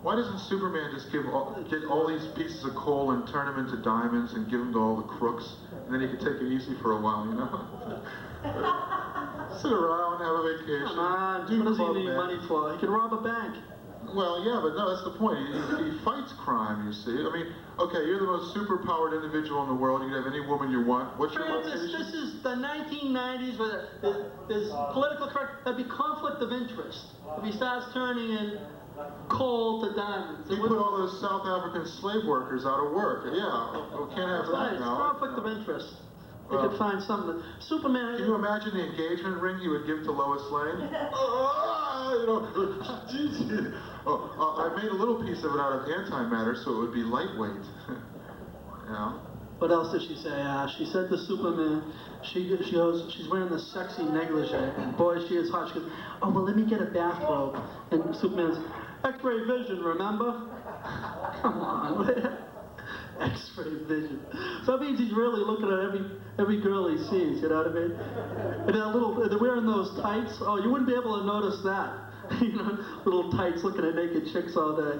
Why doesn't Superman just get all these pieces of coal and turn them into diamonds and give them to all the crooks, and then he can take it easy for a while, you know? Sit around, have a vacation. Come on, what does he need money for? He can rob a bank. Well, yeah, but no, that's the point. He fights crime, you see. I mean, okay, you're the most super-powered individual in the world. You can have any woman you want. What's your location? This is the 1990s where there's political correct. That'd be conflict of interest. If he starts turning in coal to diamonds. You put all those South African slave workers out of work. Yeah, we can't have that now. It's conflict of interest. You could find something. Superman. Can you imagine the engagement ring he would give to Lois Lane? You know, I made a little piece of it out of antimatter so it would be lightweight. You know? What else did she say? She said to Superman, she's wearing this sexy negligee, and boy, she is hot. She goes, oh, well, let me get a bathrobe. And Superman's, X-ray vision, remember? Come on. X-ray vision. So that means he's really looking at every girl he sees, you know what I mean? And they're wearing those tights. Oh, you wouldn't be able to notice that. You know, little tights looking at naked chicks all day.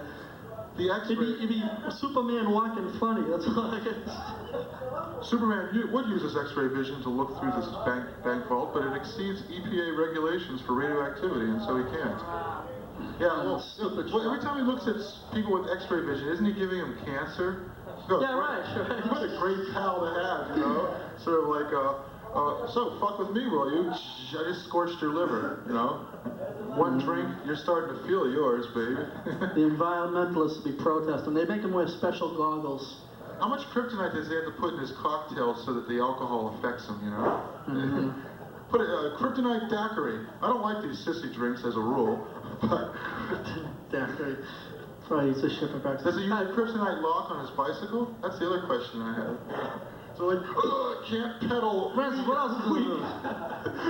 The X-ray. It'd be Superman walking funny, that's all I guess. Superman would use his X-ray vision to look through this bank vault, but it exceeds EPA regulations for radioactivity, and so he can't. Yeah, well, every time he looks at people with X-ray vision, isn't he giving them cancer? Yeah, right, sure. What a great pal to have, you know? Sort of like, so fuck with me, will you? I just scorched your liver, you know? One drink, you're starting to feel yours, baby. The environmentalists will be protesting. They make him wear special goggles. How much kryptonite does he have to put in his cocktail so that the alcohol affects him, you know? Mm-hmm. Put a kryptonite daiquiri. I don't like these sissy drinks as a rule, but... Daiquiri. Probably eats a ship of breakfast. Does he use a kryptonite lock on his bicycle? That's the other question I have. So like, can't pedal. Francis, what else is in the news?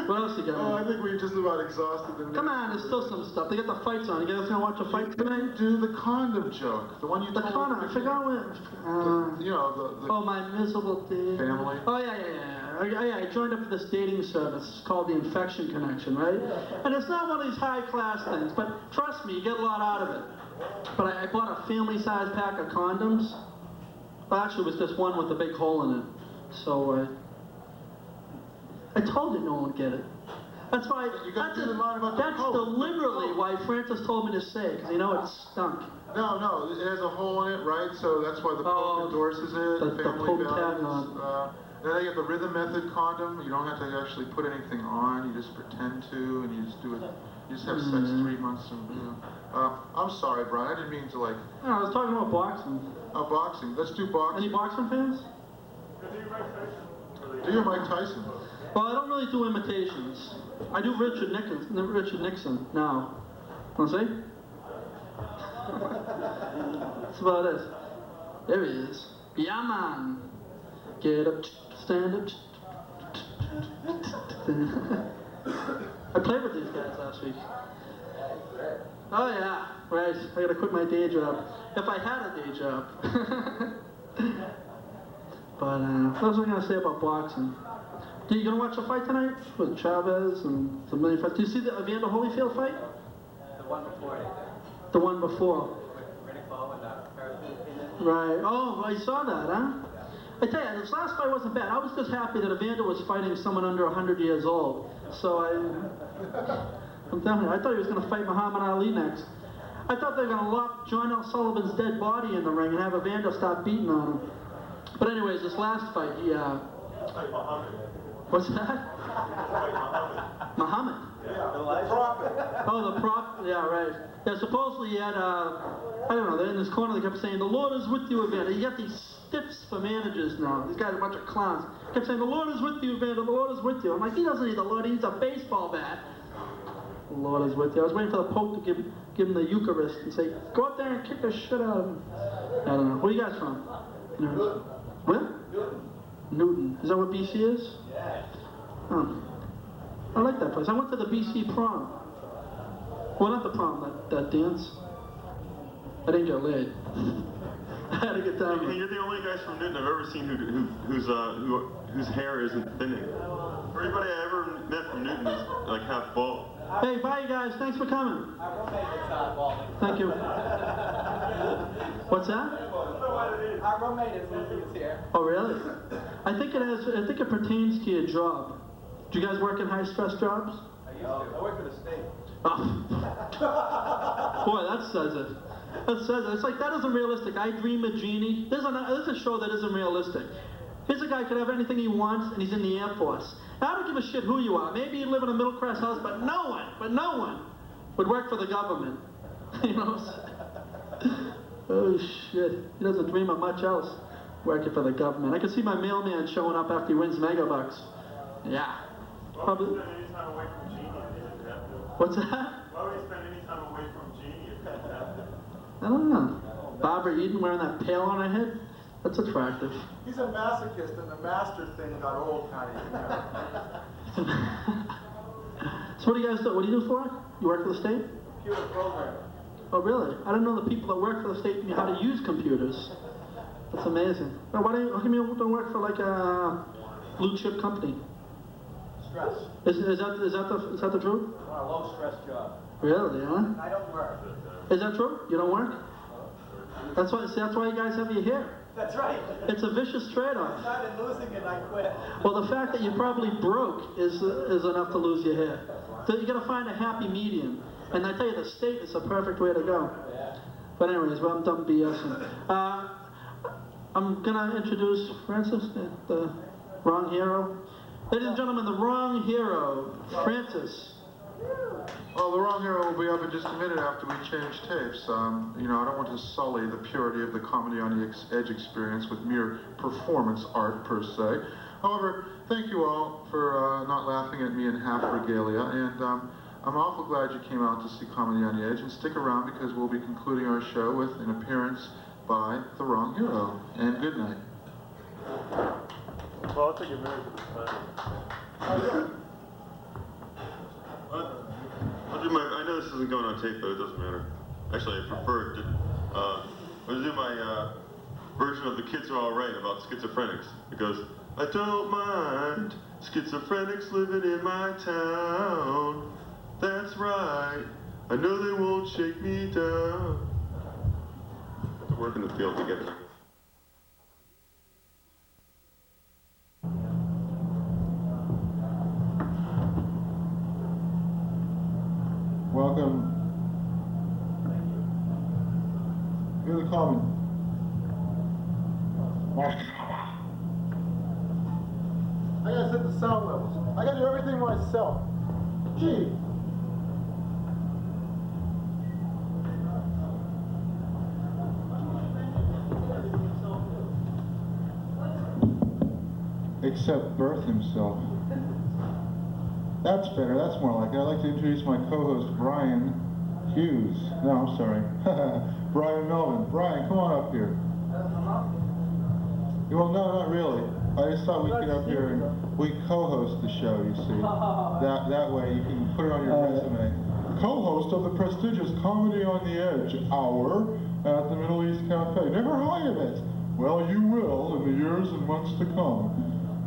What else you got? Oh, I think we've just about exhausted the news. Come on, there's still some stuff. They got the fights on. You guys gonna watch a fight tonight? Do the condom joke. The one you The told condom. I forgot what. you know, the Oh, my miserable day. family. Oh, yeah. I joined up for this dating service. It's called the Infection Connection, right? And it's not one of these high-class things, but trust me, you get a lot out of it. But I bought a family-sized pack of condoms. Well, actually, it was just one with a big hole in it. So, I told you no one would get it. That's why, that's deliberately why Francis told me to say, because you know it stunk. No, it has a hole in it, right? So that's why the Pope endorses it. The family Pope tag values. Then they have the rhythm method condom. You don't have to actually put anything on. You just pretend to, and you just do it. You just have sex 3 months. And, you know. I'm sorry, Brian. I didn't mean to like. No, I was talking about boxing. Boxing. Let's do boxing. Any boxing fans? Do your Mike Tyson. Well, I don't really do imitations. I do Richard Nixon now. Want to see? That's about it. There he is. Yeah, man. Get up, stand up. I played with these guys last week. Oh yeah, right. I gotta quit my day job. If I had a day job. But what was I gonna say about boxing? Are you gonna watch the fight tonight with Chavez and the million fights? Do you see the Evander Holyfield fight? The one before it. The one before. Right. Oh, I saw that, huh? I tell you, this last fight wasn't bad. I was just happy that Evander was fighting someone under 100 years old. So I'm telling you, I thought he was going to fight Muhammad Ali next. I thought they were going to lock John L. Sullivan's dead body in the ring and have Evander stop beating on him. But anyways, this last fight, he, what's that? Muhammad. Yeah, the prophet. Oh, the prophet. Yeah, right. Yeah, supposedly he had, I don't know, in this corner they kept saying, the Lord is with you, Evander. You got these stiffs for managers now. These guys are a bunch of clowns. Kept saying, the Lord is with you, Evander. The Lord is with you. I'm like, he doesn't need the Lord. He needs a baseball bat. The Lord is with you. I was waiting for the Pope to give him the Eucharist and say, go out there and kick the shit out of him. I don't know. Where are you guys from? Newton. Where? Newton. Is that what BC is? Yeah. Oh. I like that place. I went to the BC prom. Well, not the prom, that dance. I didn't get laid. I had a good time. Hey, you're the only guys from Newton I've ever seen whose hair isn't thinning. Everybody I ever met from Newton is like half bald. Hey, bye, you guys. Thanks for coming. Our roommate is balding. Thank you. What's that? Our roommate is here. Oh, really? I think it pertains to your job. Do you guys work in high-stress jobs? I work for the state. Oh. Boy, that says it. That says it. It's like, that isn't realistic. I Dream a Genie. There's a show that isn't realistic. Here's a guy could have anything he wants, and he's in the Air Force. Now, I don't give a shit who you are. Maybe you live in a middle-class house, but no one would work for the government. You know? Oh, shit. He doesn't dream of much else working for the government. I can see my mailman showing up after he wins megabucks. Yeah. Probably. What's that? Why would you spend any time away from Genie if you didn't have to? I don't know. Barbara Eden wearing that pail on her head? That's attractive. He's a masochist, and the master thing got old, kind of. So what do you guys do? What do you do for it? You work for the state? Computer programmer. Oh, really? I didn't know the people that work for the state knew how to use computers. That's amazing. Now, how come you don't work for like a blue chip company? Stress. Is that the truth? I want a low stress job. Really, huh? I don't work. Is that true? You don't work? That's why you guys have your hair. That's right. It's a vicious trade-off. I started losing it, I quit. Well, the fact that you're probably broke is enough to lose your hair. So you got to find a happy medium. And I tell you, the state is the perfect way to go. Yeah. But anyways, well, I'm done BSing. I'm gonna introduce Francis, the wrong hero. Ladies and gentlemen, the wrong hero, Francis. Well, the wrong hero will be up in just a minute after we change tapes. You know, I don't want to sully the purity of the Comedy on the Edge experience with mere performance art, per se. However, thank you all for not laughing at me in half regalia, and I'm awful glad you came out to see Comedy on the Edge, and stick around because we'll be concluding our show with an appearance by the wrong hero. And good night. Well, I'll take a minute for this. I know this isn't going on tape, but it doesn't matter. Actually, I prefer it. I'm going to do my version of The Kids Are Alright about schizophrenics. It goes, I don't mind schizophrenics living in my town. That's right. I know they won't shake me down. I have to work in the field to get it. Welcome. You're the common. I gotta set the sound levels. I gotta do everything myself. Gee. Except birth himself. That's better, that's more like it. I'd like to introduce my co-host, Brian Hughes. No, I'm sorry. Brian Melvin. Brian, come on up here. Well, no, not really. I just thought we'd get up here and we co-host the show, you see. That way you can put it on your resume. Co-host of the prestigious Comedy on the Edge hour at the Middle East Cafe. Never heard of it. Well, you will in the years and months to come.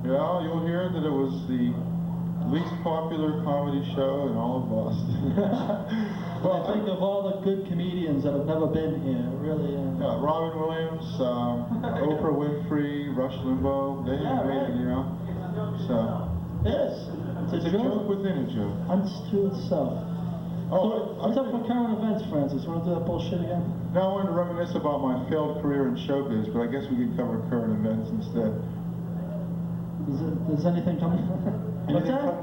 Yeah, you'll hear that it was the least popular comedy show in all of Boston. Well, I think of all the good comedians that have never been here, really. Yeah, Robin Williams, Oprah Winfrey, Rush Limbaugh, they have made it, you know. So, Yes, it's a joke within a joke. unto itself. Oh, So, what's up for current events, Francis? Want to do that bullshit again? Now I wanted to reminisce about my failed career in showbiz, but I guess we could cover current events instead. Is anything coming? What's that?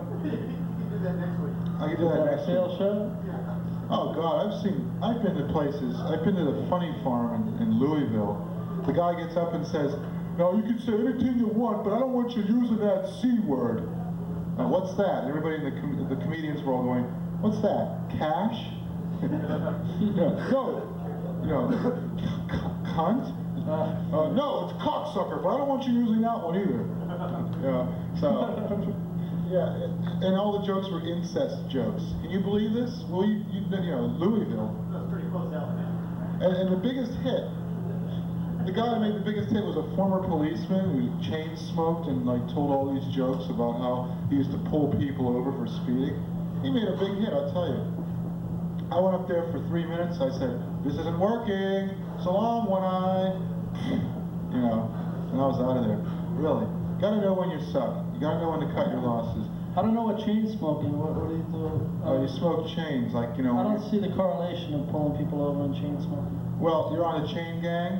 I can do that next Sale week. show? Oh God, I've been to places. I've been to the Funny Farm in Louisville. The guy gets up and says, "No, you can say anything you want, but I don't want you using that C word." Now, what's that? Everybody in the comedians were all going, "What's that? Cash?" No, cunt? No, it's cocksucker, but I don't want you using that one either. Yeah, and all the jokes were incest jokes. Can you believe this? Well, you know, Louisville. That's pretty close out, man. And the biggest hit, the guy that made the biggest hit was a former policeman who chain smoked and like told all these jokes about how he used to pull people over for speeding. He made a big hit, I'll tell you. I went up there for 3 minutes. I said, "This isn't working. So long, One Eye." You know, and I was out of there. Really, gotta know when you suck. You gotta know when to cut your losses. I don't know what chain smoking. What do you do? Oh, you smoke chains, like, you know. I don't see the correlation of pulling people over and chain smoking. Well, you're on a chain gang.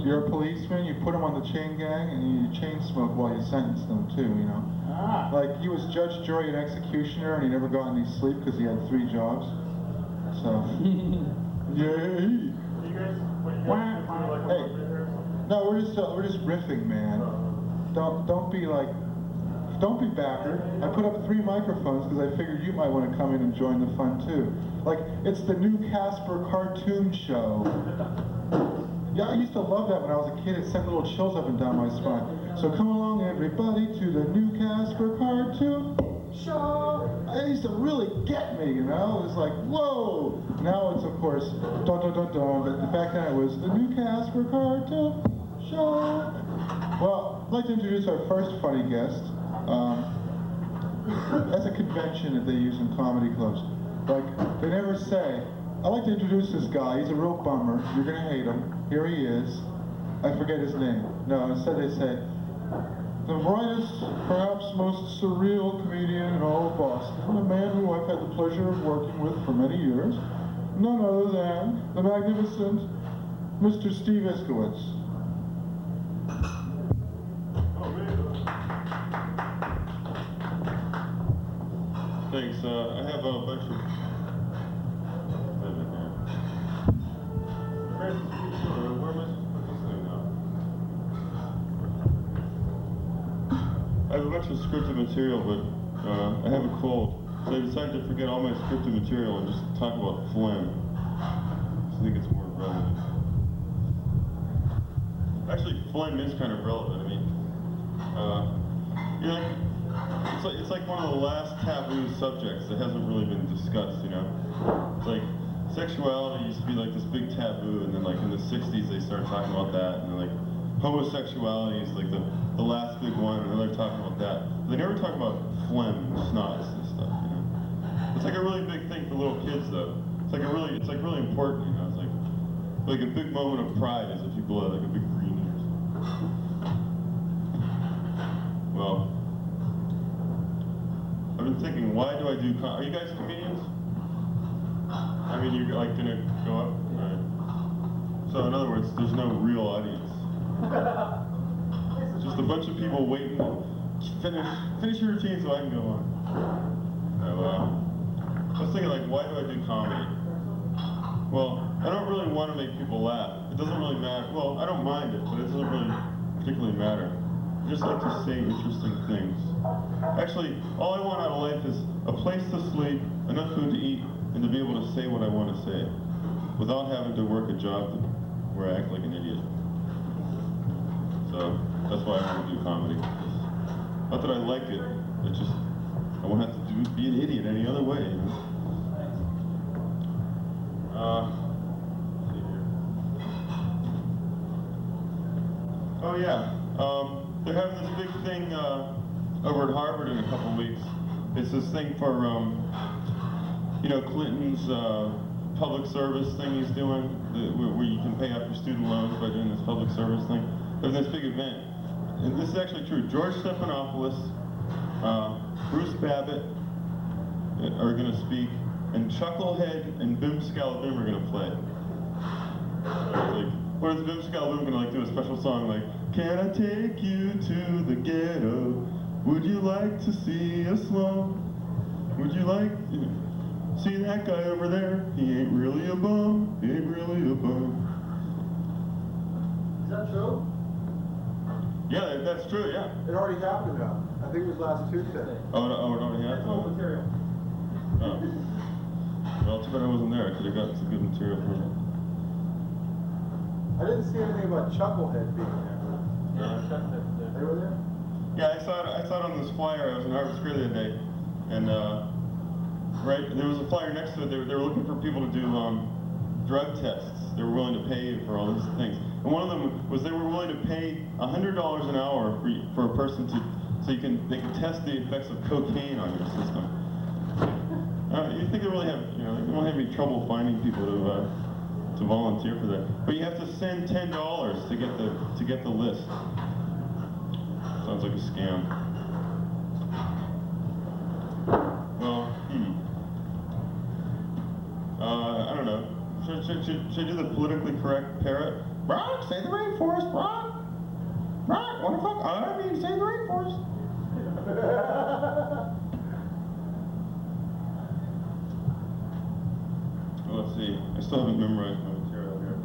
You're a policeman. You put them on the chain gang, and you chain smoke while you sentence them too. You know. Ah. Like he was judge, jury, and executioner, and he never got any sleep because he had 3 jobs. So. Yay! Hey. No, we're just riffing, man. Don't be backward. I put up 3 microphones because I figured you might want to come in and join the fun too. Like, it's the new Casper cartoon show. Yeah, I used to love that when I was a kid. It sent little chills up and down my spine. So come along, everybody, to the new Casper cartoon show. It used to really get me, you know? It was like, whoa! Now it's, of course, dun dun dun dun, but back then it was the new Casper cartoon show. Well, I'd like to introduce our first funny guest. That's a convention that they use in comedy clubs. Like, they never say, "I'd like to introduce this guy, he's a real bummer, you're gonna hate him, here he is." I forget his name. No, instead they say, "The brightest, perhaps most surreal comedian in all of Boston, a man who I've had the pleasure of working with for many years, none other than the magnificent Mr. Steve Iskovitz." Thanks. I have a bunch of. Where am I supposed to put this thing now? I have a bunch of scripted material, but I have a cold, so I decided to forget all my scripted material and just talk about phlegm. I think it's more relevant. Actually, phlegm is kind of relevant. I mean, you know, it's like one of the last taboo subjects that hasn't really been discussed, you know? It's like, sexuality used to be like this big taboo, and then like in the 60s they started talking about that, and then like homosexuality is like the last big one, and they're talking about that. But they never talk about phlegm and snots and stuff, you know? It's like a really big thing for little kids though. It's like really important, you know? It's like a big moment of pride is if you blow like a big green or something. Well, I've been thinking, why do I do are you guys comedians? I mean, you're like gonna go up? Alright. So in other words, there's no real audience. It's just a bunch of people waiting to finish your routine so I can go on. I was thinking like, why do I do comedy? Well, I don't really want to make people laugh. It doesn't really matter. Well, I don't mind it, but it doesn't really particularly matter. I just like to say interesting things. Actually, all I want out of life is a place to sleep, enough food to eat, and to be able to say what I want to say without having to work a job where I act like an idiot. So that's why I want to do comedy. Not that I like it, it's just I won't have to be an idiot any other way. You know? Let's see here. Oh yeah, they're having this big thing over at Harvard in a couple weeks. It's this thing for you know, Clinton's public service thing he's doing, where you can pay off your student loans by doing this public service thing. There's this big event, and this is actually true. George Stephanopoulos, Bruce Babbitt are going to speak, and Chucklehead and Boom Scalaboom are going to play. Like, what is Boom Scalaboom going to like do a special song like, "Can I take you to the ghetto? Would you like to see a slum? Would you like to see that guy over there? He ain't really a bum. He ain't really a bum." Is that true? Yeah, that's true. Yeah. It already happened now. I think it was last Tuesday. Oh, it already happened. Full material. Oh. Well, too bad I wasn't there. I could have got some good material for it. I didn't see anything about Chucklehead being there. Yeah. They were there? Yeah, I saw it on this flyer. I was in Harvard Square the other day, and right there was a flyer next to it. They were looking for people to do drug tests. They were willing to pay for all these things, and one of them was they were willing to pay $100 an hour for a person to they can test the effects of cocaine on your system. You think they really have they won't have any trouble finding people to volunteer for that, but you have to send $10 to get the list. Sounds like a scam. Well, I don't know. Should I do the politically correct parrot? Rock, save the rainforest, rock! Rock, what the fuck? I mean, save the rainforest. Well, let's see. I still haven't memorized my material here.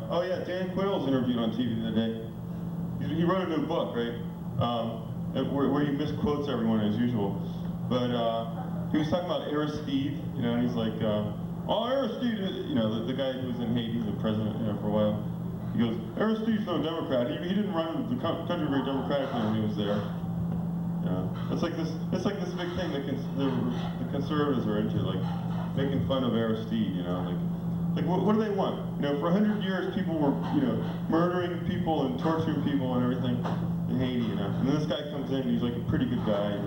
Oh yeah, Dan Quayle's interviewed on TV the other day. He wrote a new book, right? Where he misquotes everyone as usual. But he was talking about Aristide, and he's like, "Oh, Aristide, the guy who was in Haiti, the president, for a while." He goes, "Aristide's no Democrat. He didn't run the country very democratically when he was there." It's like this big thing that the conservatives are into, like making fun of Aristide. Like what do they want? For 100 years, people were murdering people and torturing people and everything in Haiti. And then this guy comes in, and he's like a pretty good guy.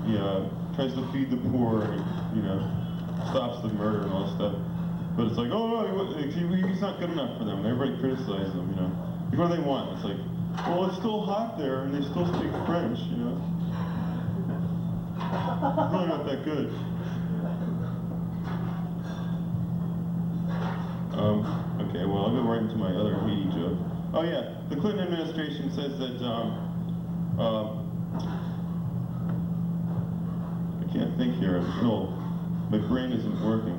He tries to feed the poor, and stops the murder and all that stuff. But it's like, oh no, he's not good enough for them. And everybody criticizes him. Like, what do they want? It's like, well, it's still hot there, and they still speak French. It's really not that good. Okay, well, I'll go right into my other Haiti joke. Oh yeah, the Clinton administration says that, I can't think here, my brain isn't working.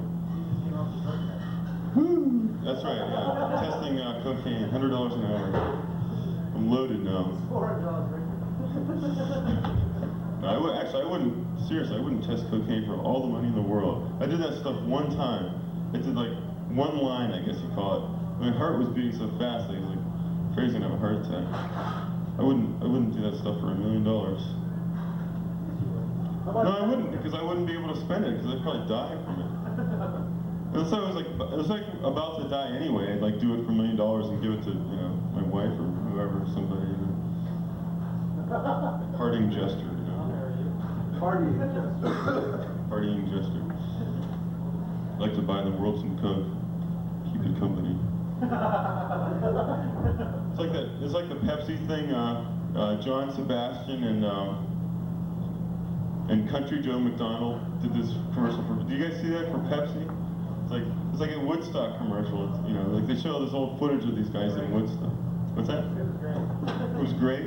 Woo! That's right, yeah. Testing cocaine, $100 an hour. I'm loaded now. No, I wouldn't test cocaine for all the money in the world. I did that stuff one time. I did like one line, I guess you call it. My heart was beating so fast, I was like crazy and have a heart attack. I wouldn't do that stuff for $1 million. No, I wouldn't, because I wouldn't be able to spend it, because I'd probably die from it. And so it was like about to die anyway. I'd like do it for $1 million and give it to my wife or whoever, somebody. Parting gesture, Partying gesture. I'd like to buy the world some coke. Keep it company. It's like the Pepsi thing. John Sebastian and Country Joe McDonald did this commercial for. Do you guys see that for Pepsi? It's like a Woodstock commercial. Like they show this old footage of these guys in Woodstock. What's that? It was great.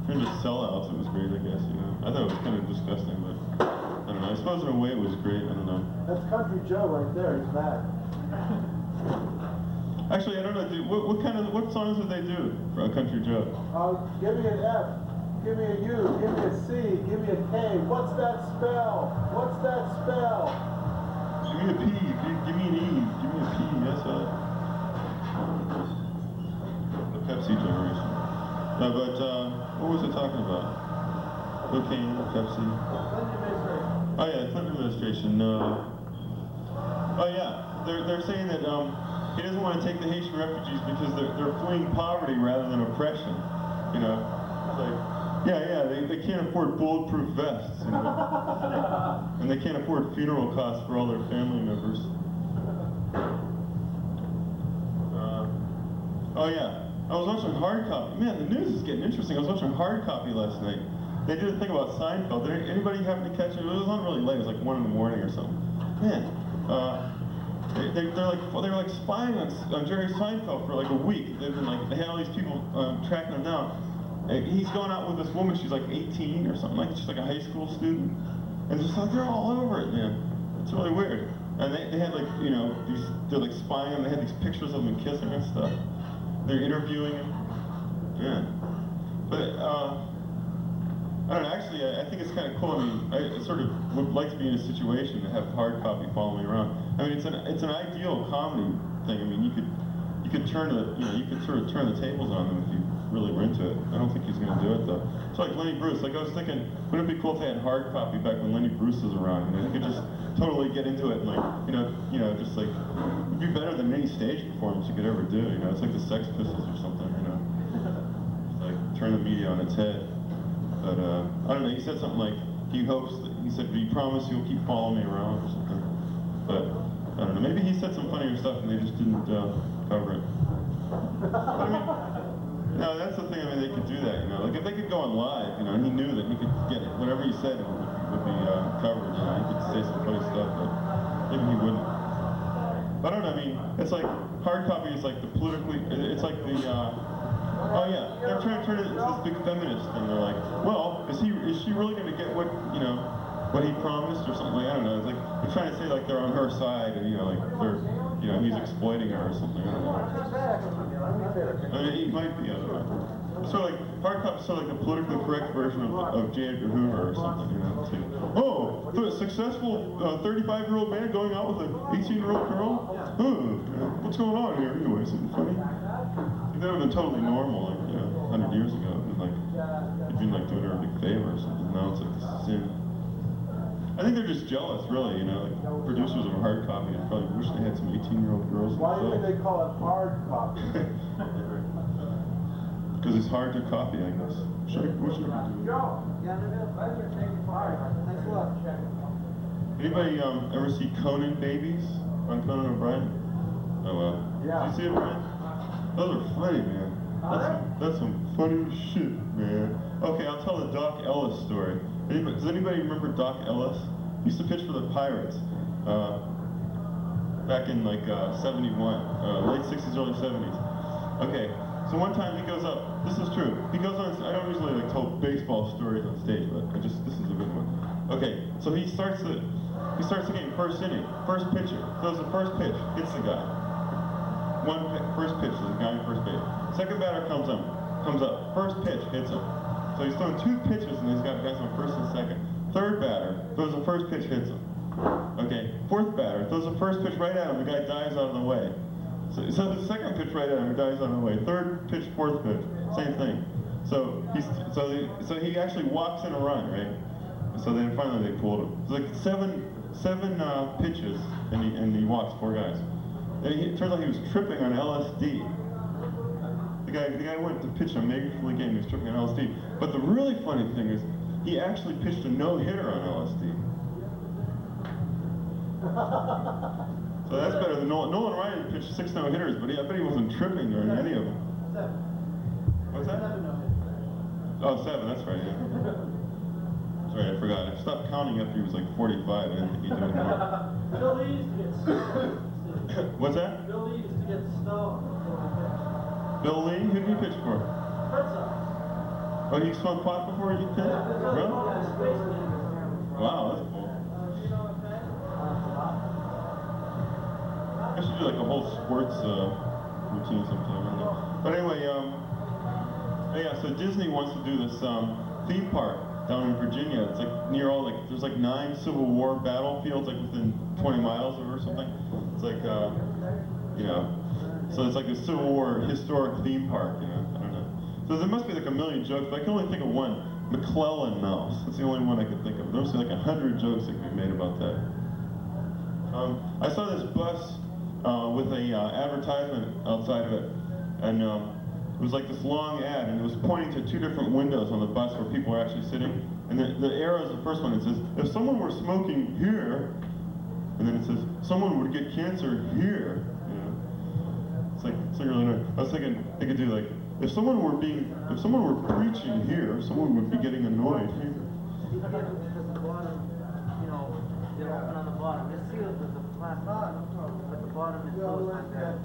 Turned to sellouts. It was great, I guess. I thought it was kind of disgusting, but I don't know. I suppose in a way it was great. I don't know. That's Country Joe right there. He's back. Actually, I don't know. What songs did they do for Country Joe? Give me an F. Give me a U, give me a C, give me a K. What's that spell? What's that spell? Give me a P, give me an E, give me a P, that's the Pepsi generation. No, but what was I talking about? Cocaine, Pepsi. Oh yeah, Clinton administration. Oh yeah, they're saying that he doesn't want to take the Haitian refugees because they're fleeing poverty rather than oppression. You know, it's like, they can't afford bulletproof vests, you know, and they can't afford funeral costs for all their family members. Oh yeah, I was watching Hard Copy. Man, the news is getting interesting. I was watching Hard Copy last night. They did a thing about Seinfeld. Did anybody happen to catch it? It was on really late. It was like 1 in the morning or something. Man, they were like spying on Jerry Seinfeld for like a week. They had all these people tracking him down. He's going out with this woman. She's like 18 or something. She's like a high school student, and just like they're all over it, man. It's really weird. And they had like, you know, they're like spying on him. They had these pictures of him kissing and stuff. They're interviewing him. Yeah. But I don't know. Actually, I think it's kind of cool. I mean, I sort of would like to be in a situation to have Hard Copy follow me around. I mean, it's an ideal comedy thing. I mean, you could sort of turn the tables on them if you really were into it. I don't think he's going to do it though. It's like Lenny Bruce. Like I was thinking, wouldn't it be cool if they had Hard Copy back when Lenny Bruce was around? You know, he could just totally get into it and like, you know, just like it'd be better than any stage performance you could ever do. You know, it's like the Sex Pistols or something. You know, it's like turn the media on its head. But I don't know. He said something like he said, "Do you promise you'll keep following me around?" or something. But I don't know. Maybe he said some funnier stuff and they just didn't cover it. But I mean. No, that's the thing. I mean, they could do that. You know, like if they could go on live, you know, and he knew that he could get it, whatever he said would be covered. You know, he could say some funny stuff, but maybe he wouldn't. But I don't know. I mean, it's like Hard Copy is like the politically. It's like the. Oh yeah, they're trying to turn it into this big feminist thing. They're like, well, is she really going to get what what he promised or something? Like, I don't know. It's like they're trying to say like they're on her side, and like they're. He's exploiting her or something. I don't know. I mean, he might be. I don't know. It's sort of like Hard Copy is sort of like the politically correct version of J. Edgar Hoover or something. You know, it's like, oh, a successful 35-year-old man going out with an 18-year-old girl. What's going on here? Anyway, something funny. That would have been totally normal, like 100 years ago. And like he'd been like doing her a big favor or something. Now it's like this is sin. I think they're just jealous, really, like producers of Hard Copy and probably wish they had some 18-year-old girls. Why do you think they call it Hard Copy? Because it's hard to copy, I guess. What should I do? Anybody ever see Conan Babies on Conan O'Brien? Oh well. Yeah. Did you see it, Brian? Those are funny, man. That's some funny shit, man. Okay, I'll tell the Doc Ellis story. Does anybody remember Doc Ellis? He used to pitch for the Pirates back in like 71, late 60s, early 70s. Okay, so one time he goes up. This is true. He goes on. I don't usually like tell baseball stories on stage, but this is a good one. Okay, so he starts the game, first inning, first pitcher throws the first pitch, hits the guy. First pitch, there's a guy in first base. Second batter comes up, first pitch hits him. So he's throwing 2 pitches and he's got guys on first and second. Third batter throws the first pitch, hits him. Okay, fourth batter throws the first pitch right at him, the guy dives out of the way. So the second pitch right at him, he dives out of the way. Third pitch, fourth pitch, same thing. So he actually walks in a run, right? So then finally they pulled him. It's like seven pitches and he walks 4 guys. And it turns out he was tripping on LSD. The guy went to pitch a Major League game. He was tripping on LSD. But the really funny thing is, he actually pitched a no-hitter on LSD. So that's better than Nolan Ryan pitched 6 no-hitters, but I bet he wasn't tripping during any of them. 7. What's that? 7 no-hitters. Oh, 7. That's right. Yeah. That's right. I forgot. I stopped counting after he was like 45. I didn't think he'd do any more. Bill Lee used to get stoned. What's that? Bill Lee used to get stoned. Bill Lee? Who did he pitch for? Red Sox. Oh, he smoked pot before he pitched? Really? Wow, that's cool. I should do like a whole sports routine sometime. But anyway, yeah. So Disney wants to do this theme park down in Virginia. It's like near all like there's like 9 Civil War battlefields like within 20 miles of it or something. It's like you know, so it's like a Civil War historic theme park. You know, I don't know. So there must be like a million jokes, but I can only think of one. McClellan Mouse. That's the only one I could think of. There must be like 100 jokes that can be made about that. I saw this bus with a advertisement outside of it, and it was like this long ad, and it was pointing to 2 different windows on the bus where people were actually sitting. And the arrow is the first one. It says, if someone were smoking here, and then it says, someone would get cancer here. You know? It's like really annoying. I was thinking they could do like, if someone were preaching here, someone would be getting annoyed here. You get them because the bottom, you know, they're open on the bottom. It's sealed with the plastic, but the bottom is closed like that.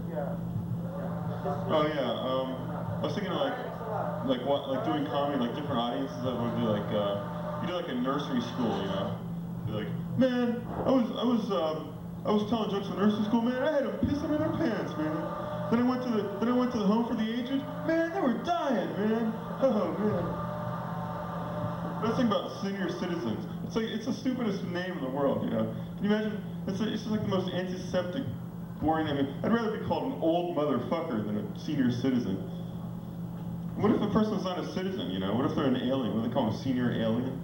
Oh yeah, I was thinking of like doing comedy, like different audiences that would be like, you do like a nursery school, you know? Be like, man, I was telling jokes in nursery school, man, I had them pissing in their pants, man. Then I went to the home for the aged, man, they were dying, man. Oh man. That's the thing about senior citizens. It's like it's the stupidest name in the world, you know. Can you imagine? It's just like the most antiseptic, boring name. I'd rather be called an old motherfucker than a senior citizen. What if a person's not a citizen, you know? What if they're an alien? What do they call them, a senior alien?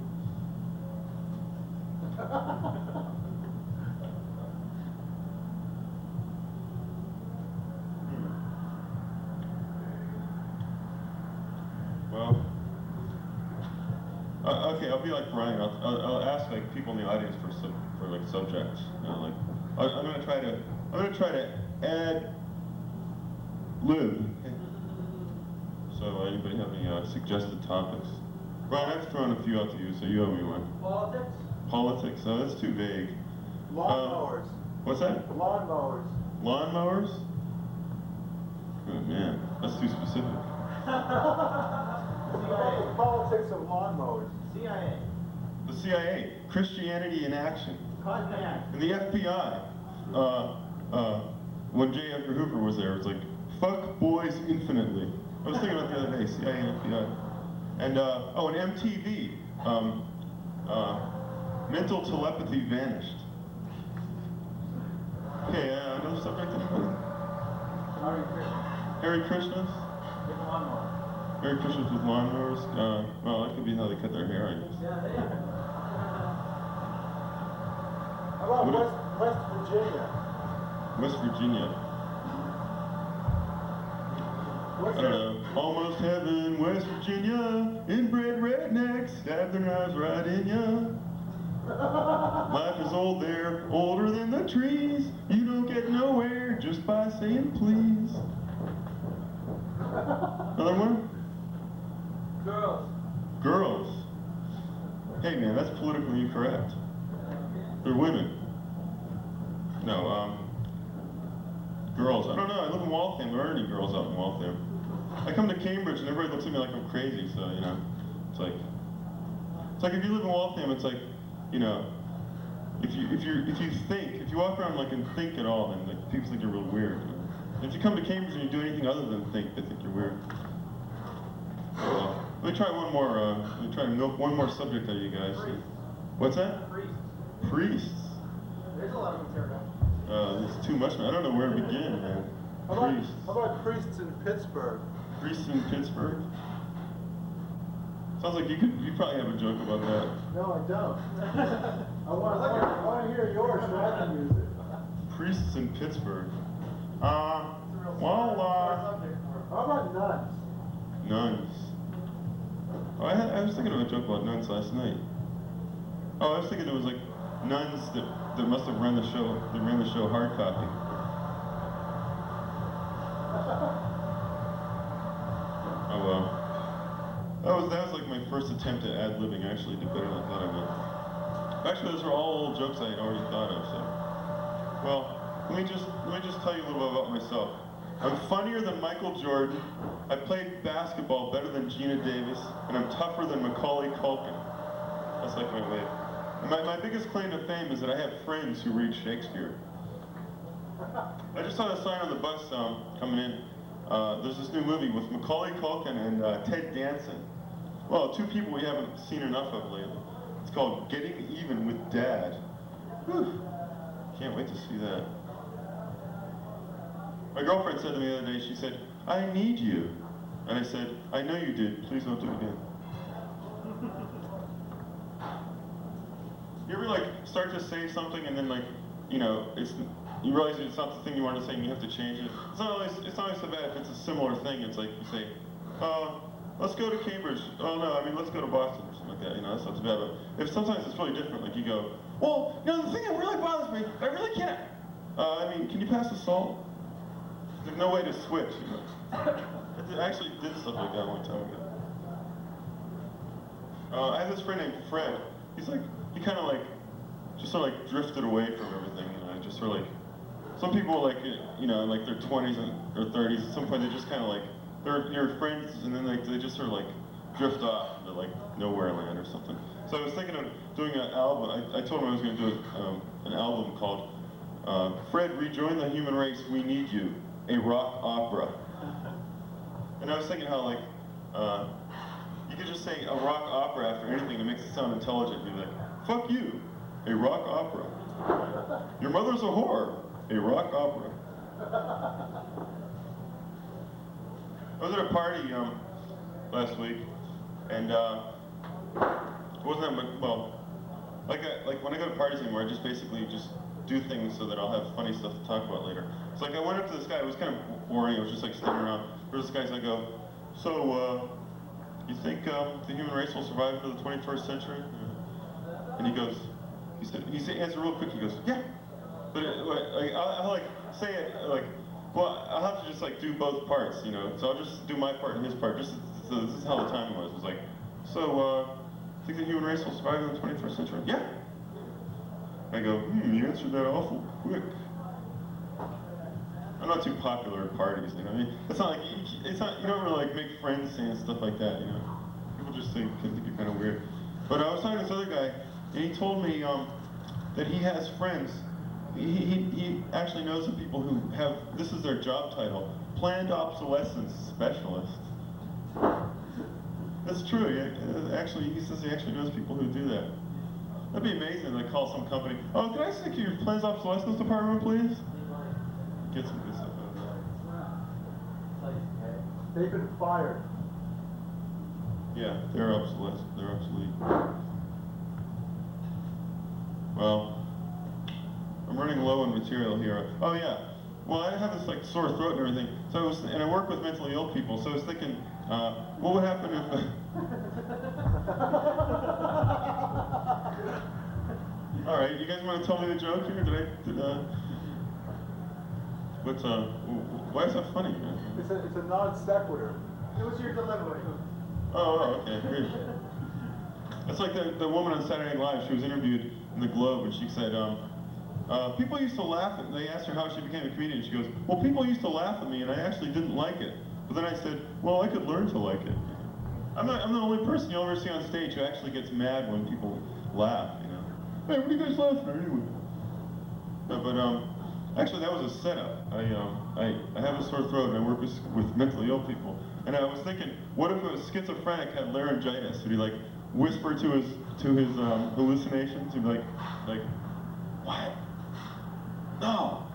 Well, okay, I'll be like Brian. I'll ask like people in the audience for like subjects. You know, like I'm gonna try to ad lib. So anybody have any suggested topics? Brian, I've thrown a few out to you, so you owe me one. Politics? Politics? No, that's too vague. Lawnmowers. What's that? Lawnmowers. Lawnmowers? Oh man, that's too specific. The politics of lawnmowers. CIA. The CIA, Christianity in action, Cognac. and the FBI. When J. Edgar Hoover was there, it was like, fuck boys infinitely. I was thinking about the other day, CIA and FBI. And, oh, and MTV, mental telepathy vanished. Okay, another subject, anybody? Hare Krishnas? Hare Krishnas with lawnmowers? Well, that could be how they cut their hair, I guess. How about West Virginia? West Virginia. I don't know. Almost heaven, West Virginia. Inbred rednecks stab their knives right in ya. Life is old there, older than the trees. You don't get nowhere just by saying please. Another one? Girls. Girls. Hey man, that's politically incorrect. They're women. No, girls. I don't know, I live in Waltham. There aren't any girls out in Waltham. I come to Cambridge and everybody looks at me like I'm crazy, so, you know, it's like if you live in Waltham, it's like, you know, if you walk around like and think at all, then like, people think you're real weird. You know? If you come to Cambridge and you do anything other than think, they think you're weird. Let me try one more. Let me try to milk one more subject out of you guys. What's that? Priests. Priests. There's a lot of material. It's too much, man. I don't know where to begin, man. Priests. How about priests in Pittsburgh? Priests in Pittsburgh. Sounds like you probably have a joke about that. No, I don't. I want to hear yours so I can use it. Priests in Pittsburgh. How about nuns? Nuns. Oh, I was thinking of a joke about nuns last night. Oh, I was thinking it was like nuns that must have run the show. They ran the show hard copy. Oh well. That was like my first attempt at ad-libbing. I actually did better than I thought I would. Actually, those are all old jokes I had already thought of. So, well, let me just tell you a little bit about myself. I'm funnier than Michael Jordan. I played basketball better than Gina Davis, and I'm tougher than Macaulay Culkin. That's like my way. And my biggest claim to fame is that I have friends who read Shakespeare. I just saw a sign on the bus coming in. There's this new movie with Macaulay Culkin and Ted Danson. well, two people we haven't seen enough of lately. It's called Getting Even with Dad. Whew. Can't wait to see that. My girlfriend said to me the other day, she said, "I need you." And I said, "I know you did. Please don't do it again." You ever like start to say something and then like, you know, you realize it's not the thing you want to say and you have to change it? It's not always so bad if it's a similar thing. It's like you say, let's go to Cambridge. Oh no, I mean let's go to Boston or something like that. You know, that's not too bad. But if sometimes it's really different, like you go, well, you know, the thing that really bothers me, I really can't. I mean, can you pass the salt? There's no way to switch. You know, I actually did stuff like that a long time ago. I have this friend named Fred. He's like, he kind of like, just sort of like drifted away from everything. You know, just sort of like, some people like, you know, in like their 20s or 30s, at some point they just kind of like, they're your friends, and then like they just sort of like drift off into like nowhere land or something. So I was thinking of doing an album. I told him I was going to do an album called Fred, Rejoin the Human Race, We Need You, a rock opera. And I was thinking how like, you could just say a rock opera after anything that makes it sound intelligent. You'd be like, fuck you, a rock opera. Your mother's a whore, a rock opera. I was at a party last week, and it wasn't that much, well, like when I go to parties anymore, I just basically just do things so that I'll have funny stuff to talk about later. So like I went up to this guy, it was kind of boring, I was just like standing around. There was this guy, and I go, so you think the human race will survive for the 21st century? And he goes, he answered real quick, he goes, yeah. But I'll like say it like, well, I'll have to just like do both parts, you know. So I'll just do my part and his part. Just so this is how the timing was. It was like, so think the human race will survive in the 21st century? Yeah. I go, you answered that awful quick. I'm not too popular at parties, you know. I mean, it's not like you don't really like make friends saying stuff like that, you know. People just think you're kind of weird. But I was talking to this other guy, and he told me that he has friends. He actually knows some people who have, this is their job title, planned obsolescence specialist. That's true. Actually, he says he actually knows people who do that. That'd be amazing. They call some company. Oh, can I stick to your planned obsolescence department, please? Get some good stuff out of that. They've been fired. Yeah, they're obsolete. They're obsolete. Well, I'm running low on material here. Oh yeah. Well, I have this like sore throat and everything. So and I work with mentally ill people. So I was thinking, what would happen if? All right, you guys want to tell me the joke here? Why is that funny? It's a non sequitur. It was your delivery. Oh, okay, great. It's like the woman on Saturday Night Live. She was interviewed in the Globe, and she said, people used to laugh at, they asked her how she became a comedian. She goes, well, people used to laugh at me, and I actually didn't like it. But then I said, well, I could learn to like it. I'm the only person you'll ever see on stage who actually gets mad when people laugh, you know. Hey, what are you guys laughing at anyway? Actually, that was a setup. I have a sore throat, and I work with mentally ill people. And I was thinking, what if a schizophrenic had laryngitis? Would he like whisper to his hallucinations? He'd be like, what? No.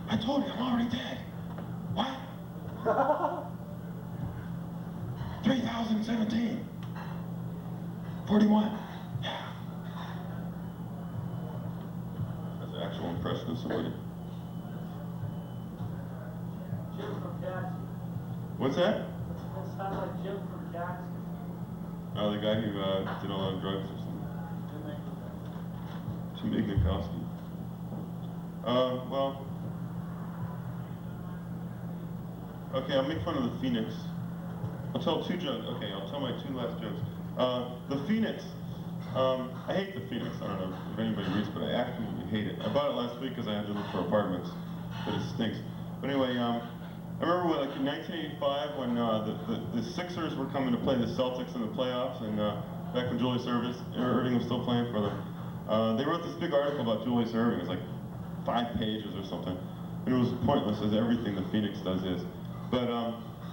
I told you I'm already dead. What? 3017. 41. Yeah. That's an actual impression of somebody. Jim from Jackson. What's that? That sounds like Jim from Jackson. Oh, the guy who did a lot of drugs or something. Jim Ignakowski. Well, okay, I'll make fun of the Phoenix. I'll tell two jokes. Okay, I'll tell my two last jokes. The Phoenix. I hate the Phoenix. I don't know if anybody reads, but I absolutely hate it. I bought it last week because I had to look for apartments, but it stinks. But anyway, I remember like in 1985 when the Sixers were coming to play the Celtics in the playoffs, and back when Julius Erving was still playing for them. They wrote this big article about Julius Erving. It was like 5 pages or something, and it was pointless as everything the Phoenix does is. But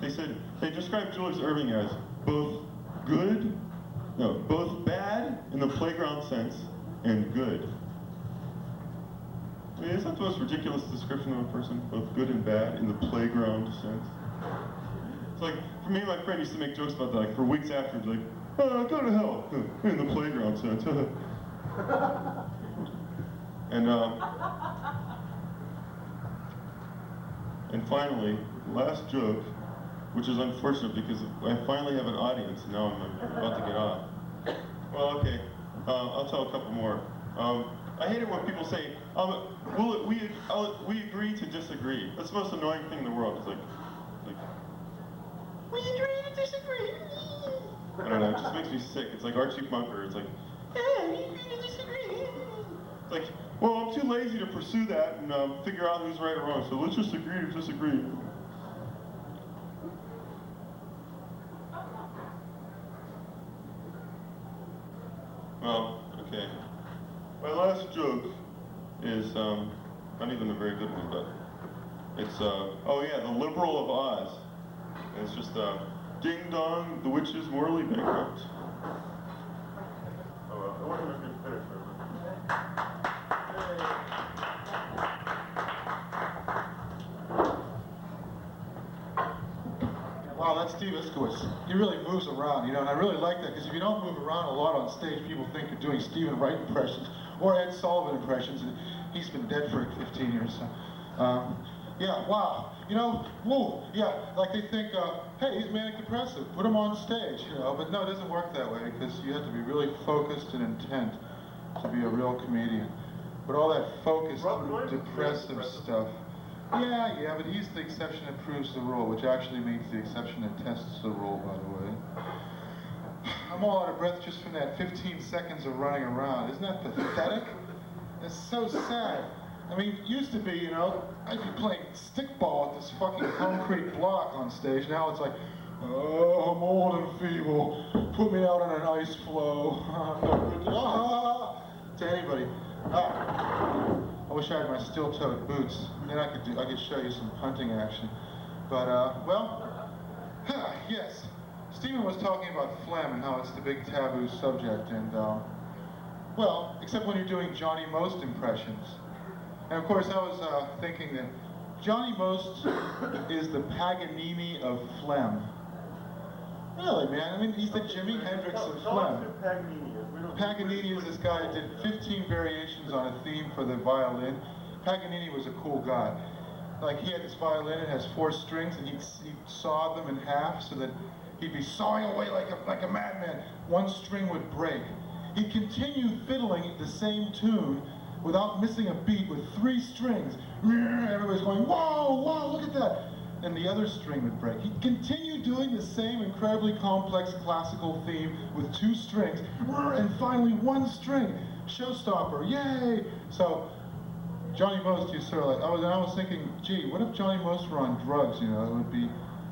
they said they described Julius Erving as both good, no, both bad in the playground sense and good. I mean, is that the most ridiculous description of a person? Both good and bad in the playground sense? It's like, for me, my friend used to make jokes about that, like, for weeks after, like, oh, go to hell, in the playground sense. And finally, last joke, which is unfortunate because I finally have an audience, and now I'm about to get off. Well, okay, I'll tell a couple more. I hate it when people say, we agree to disagree. That's the most annoying thing in the world. It's like, we agree to disagree. I don't know, it just makes me sick. It's like Archie Bunker. It's like, hey, we agree to disagree. It's like, well, I'm too lazy to pursue that and figure out who's right or wrong, so let's just agree to disagree. Well, okay. My last joke is not even a very good one, but it's, oh yeah, the Liberal of Oz. And it's just, ding dong, the witch is morally bankrupt. Oh well, I wonder if I can finish it. Wow, that's Steve Iskovitz. He really moves around, you know, and I really like that, because if you don't move around a lot on stage, people think you're doing Stephen Wright impressions or Ed Sullivan impressions, and he's been dead for 15 years, so. Yeah, wow, you know, whoa, yeah, like they think, hey, he's manic depressive, put him on stage, you know, but no, it doesn't work that way, because you have to be really focused and intent to be a real comedian. But all that focused, depressive stuff, yeah, but he's the exception that proves the rule, which actually means the exception that tests the rule, by the way. I'm all out of breath just from that 15 seconds of running around. Isn't that pathetic? It's so sad. I mean, it used to be, you know, I'd be playing stickball at this fucking concrete block on stage. Now it's like, oh, I'm old and feeble. Put me out on an ice floe. To anybody. I wish I had my steel-toed boots. Then I could show you some hunting action. But well, yes. Stephen was talking about phlegm and how it's the big taboo subject, and well, except when you're doing Johnny Most impressions. And of course, I was thinking that Johnny Most is the Paganini of phlegm. Really, man. I mean, he's the Jimi Hendrix of phlegm. Paganini is this guy who did 15 variations on a theme for the violin. Paganini was a cool guy. Like, he had this violin, it has 4 strings, and he'd saw them in half so that he'd be sawing away like a madman. 1 string would break. He'd continue fiddling the same tune without missing a beat with 3 strings. Everybody's going, whoa, whoa, look at that. And the other string would break. He'd continue doing the same incredibly complex classical theme with 2 strings, and finally 1 string. Showstopper, yay! So, Johnny Most, you sort of like, I was thinking, gee, what if Johnny Most were on drugs, you know? It would be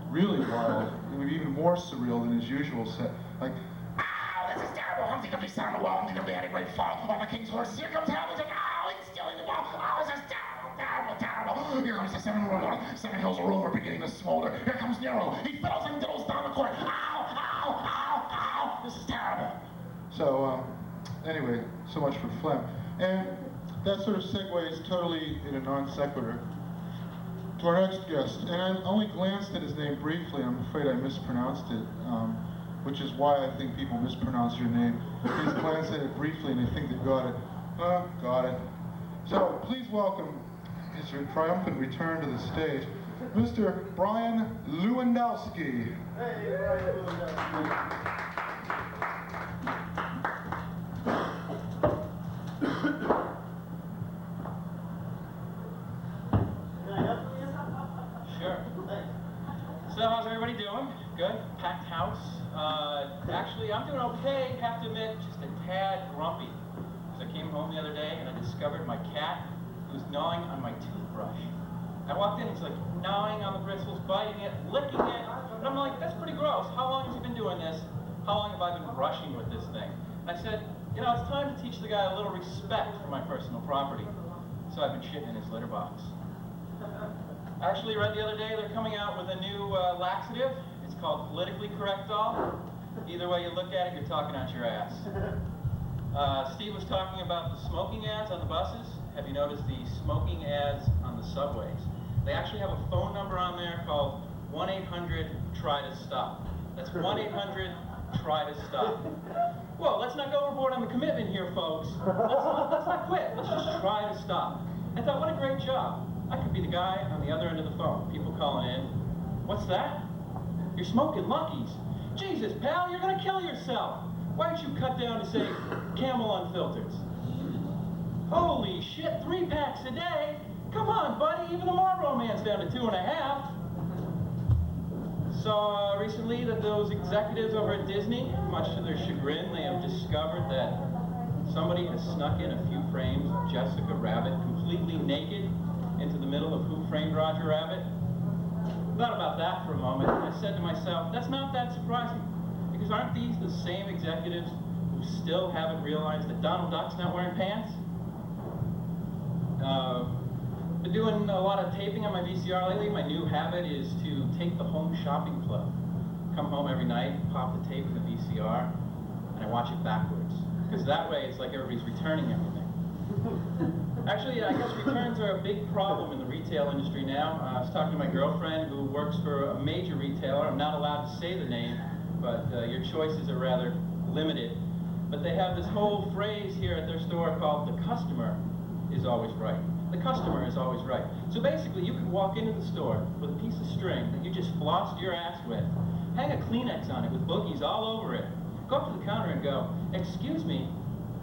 really wild. It would be even more surreal than his usual set. Like, ow, this is terrible. Humpty Dumpty sat on the wall. Humpty Dumpty had a great fall. On the king's horse, here comes Hamilton. Ow, he's stealing the ball. Oh, this is terrible, terrible, terrible. Here comes the 7 hills of Rome are beginning to smolder. Here comes Nero. He fiddles and diddles down the court. Ow, ow, ow, ow. This is terrible. So, anyway, so much for phlegm. And that sort of segues totally in a non sequitur to our next guest. And I only glanced at his name briefly. I'm afraid I mispronounced it, which is why I think people mispronounce your name. Please glance at it briefly and they think they got it. Got it. So please welcome his triumphant return to the stage, Mr. Brian Lewandowski. Hey, Brian Lewandowski. So how's everybody doing? Good? Packed house? Actually, I'm doing okay, have to admit, just a tad grumpy. Because I came home the other day and I discovered my cat was gnawing on my toothbrush. I walked in, he's like gnawing on the bristles, biting it, licking it. And I'm like, that's pretty gross. How long has he been doing this? How long have I been brushing with this thing? And I said, you know, it's time to teach the guy a little respect for my personal property. So I've been shitting in his litter box. I actually read the other day they're coming out with a new laxative. It's called Politically Correct All. Either way you look at it, you're talking out your ass. Steve was talking about the smoking ads on the buses. Have you noticed the smoking ads on the subways? They actually have a phone number on there called 1-800-TRY-TO-STOP. That's 1-800-TRY-TO-STOP. Well, let's not go overboard on the commitment here, folks. Let's not quit. Let's just try to stop. I thought, what a great job. I could be the guy on the other end of the phone. People calling in. What's that? You're smoking Luckies. Jesus, pal, you're gonna kill yourself. Why don't you cut down to, say, Camel Unfiltered? Holy shit, 3 packs a day? Come on, buddy, even the Marlboro Man's down to 2.5. Saw recently that those executives over at Disney, much to their chagrin, they have discovered that somebody has snuck in a few frames of Jessica Rabbit completely naked into the middle of Who Framed Roger Rabbit. Thought about that for a moment, and I said to myself, that's not that surprising, because aren't these the same executives who still haven't realized that Donald Duck's not wearing pants? Been doing a lot of taping on my VCR lately. My new habit is to take the home shopping club. Come home every night, pop the tape in the VCR, and I watch it backwards. Because that way it's like everybody's returning everything. Actually, I guess returns are a big problem in the retail industry now. I was talking to my girlfriend who works for a major retailer. I'm not allowed to say the name, but your choices are rather limited. But they have this whole phrase here at their store called "the customer is always right." The customer is always right. So basically, you could walk into the store with a piece of string that you just flossed your ass with, hang a Kleenex on it with boogies all over it, go up to the counter and go, "Excuse me,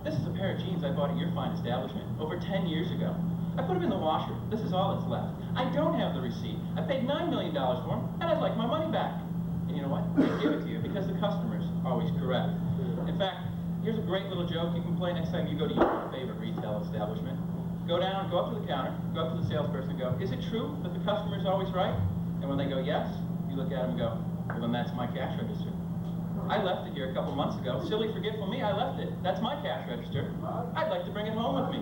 this is a pair of jeans I bought at your fine establishment over 10 years ago. I put them in the washer. This is all that's left. I don't have the receipt. I paid $9 million for them, and I'd like my money back." And you know what? They give it to you because the customer's always correct. In fact, here's a great little joke you can play next time you go to your favorite retail establishment. Go down, go up to the counter, go up to the salesperson and go, "Is it true that the customer's always right?" And when they go, "Yes," you look at them and go, "Well, then that's my cash register. I left it here a couple months ago. Silly, forgetful me, I left it. That's my cash register. I'd like to bring it home with me."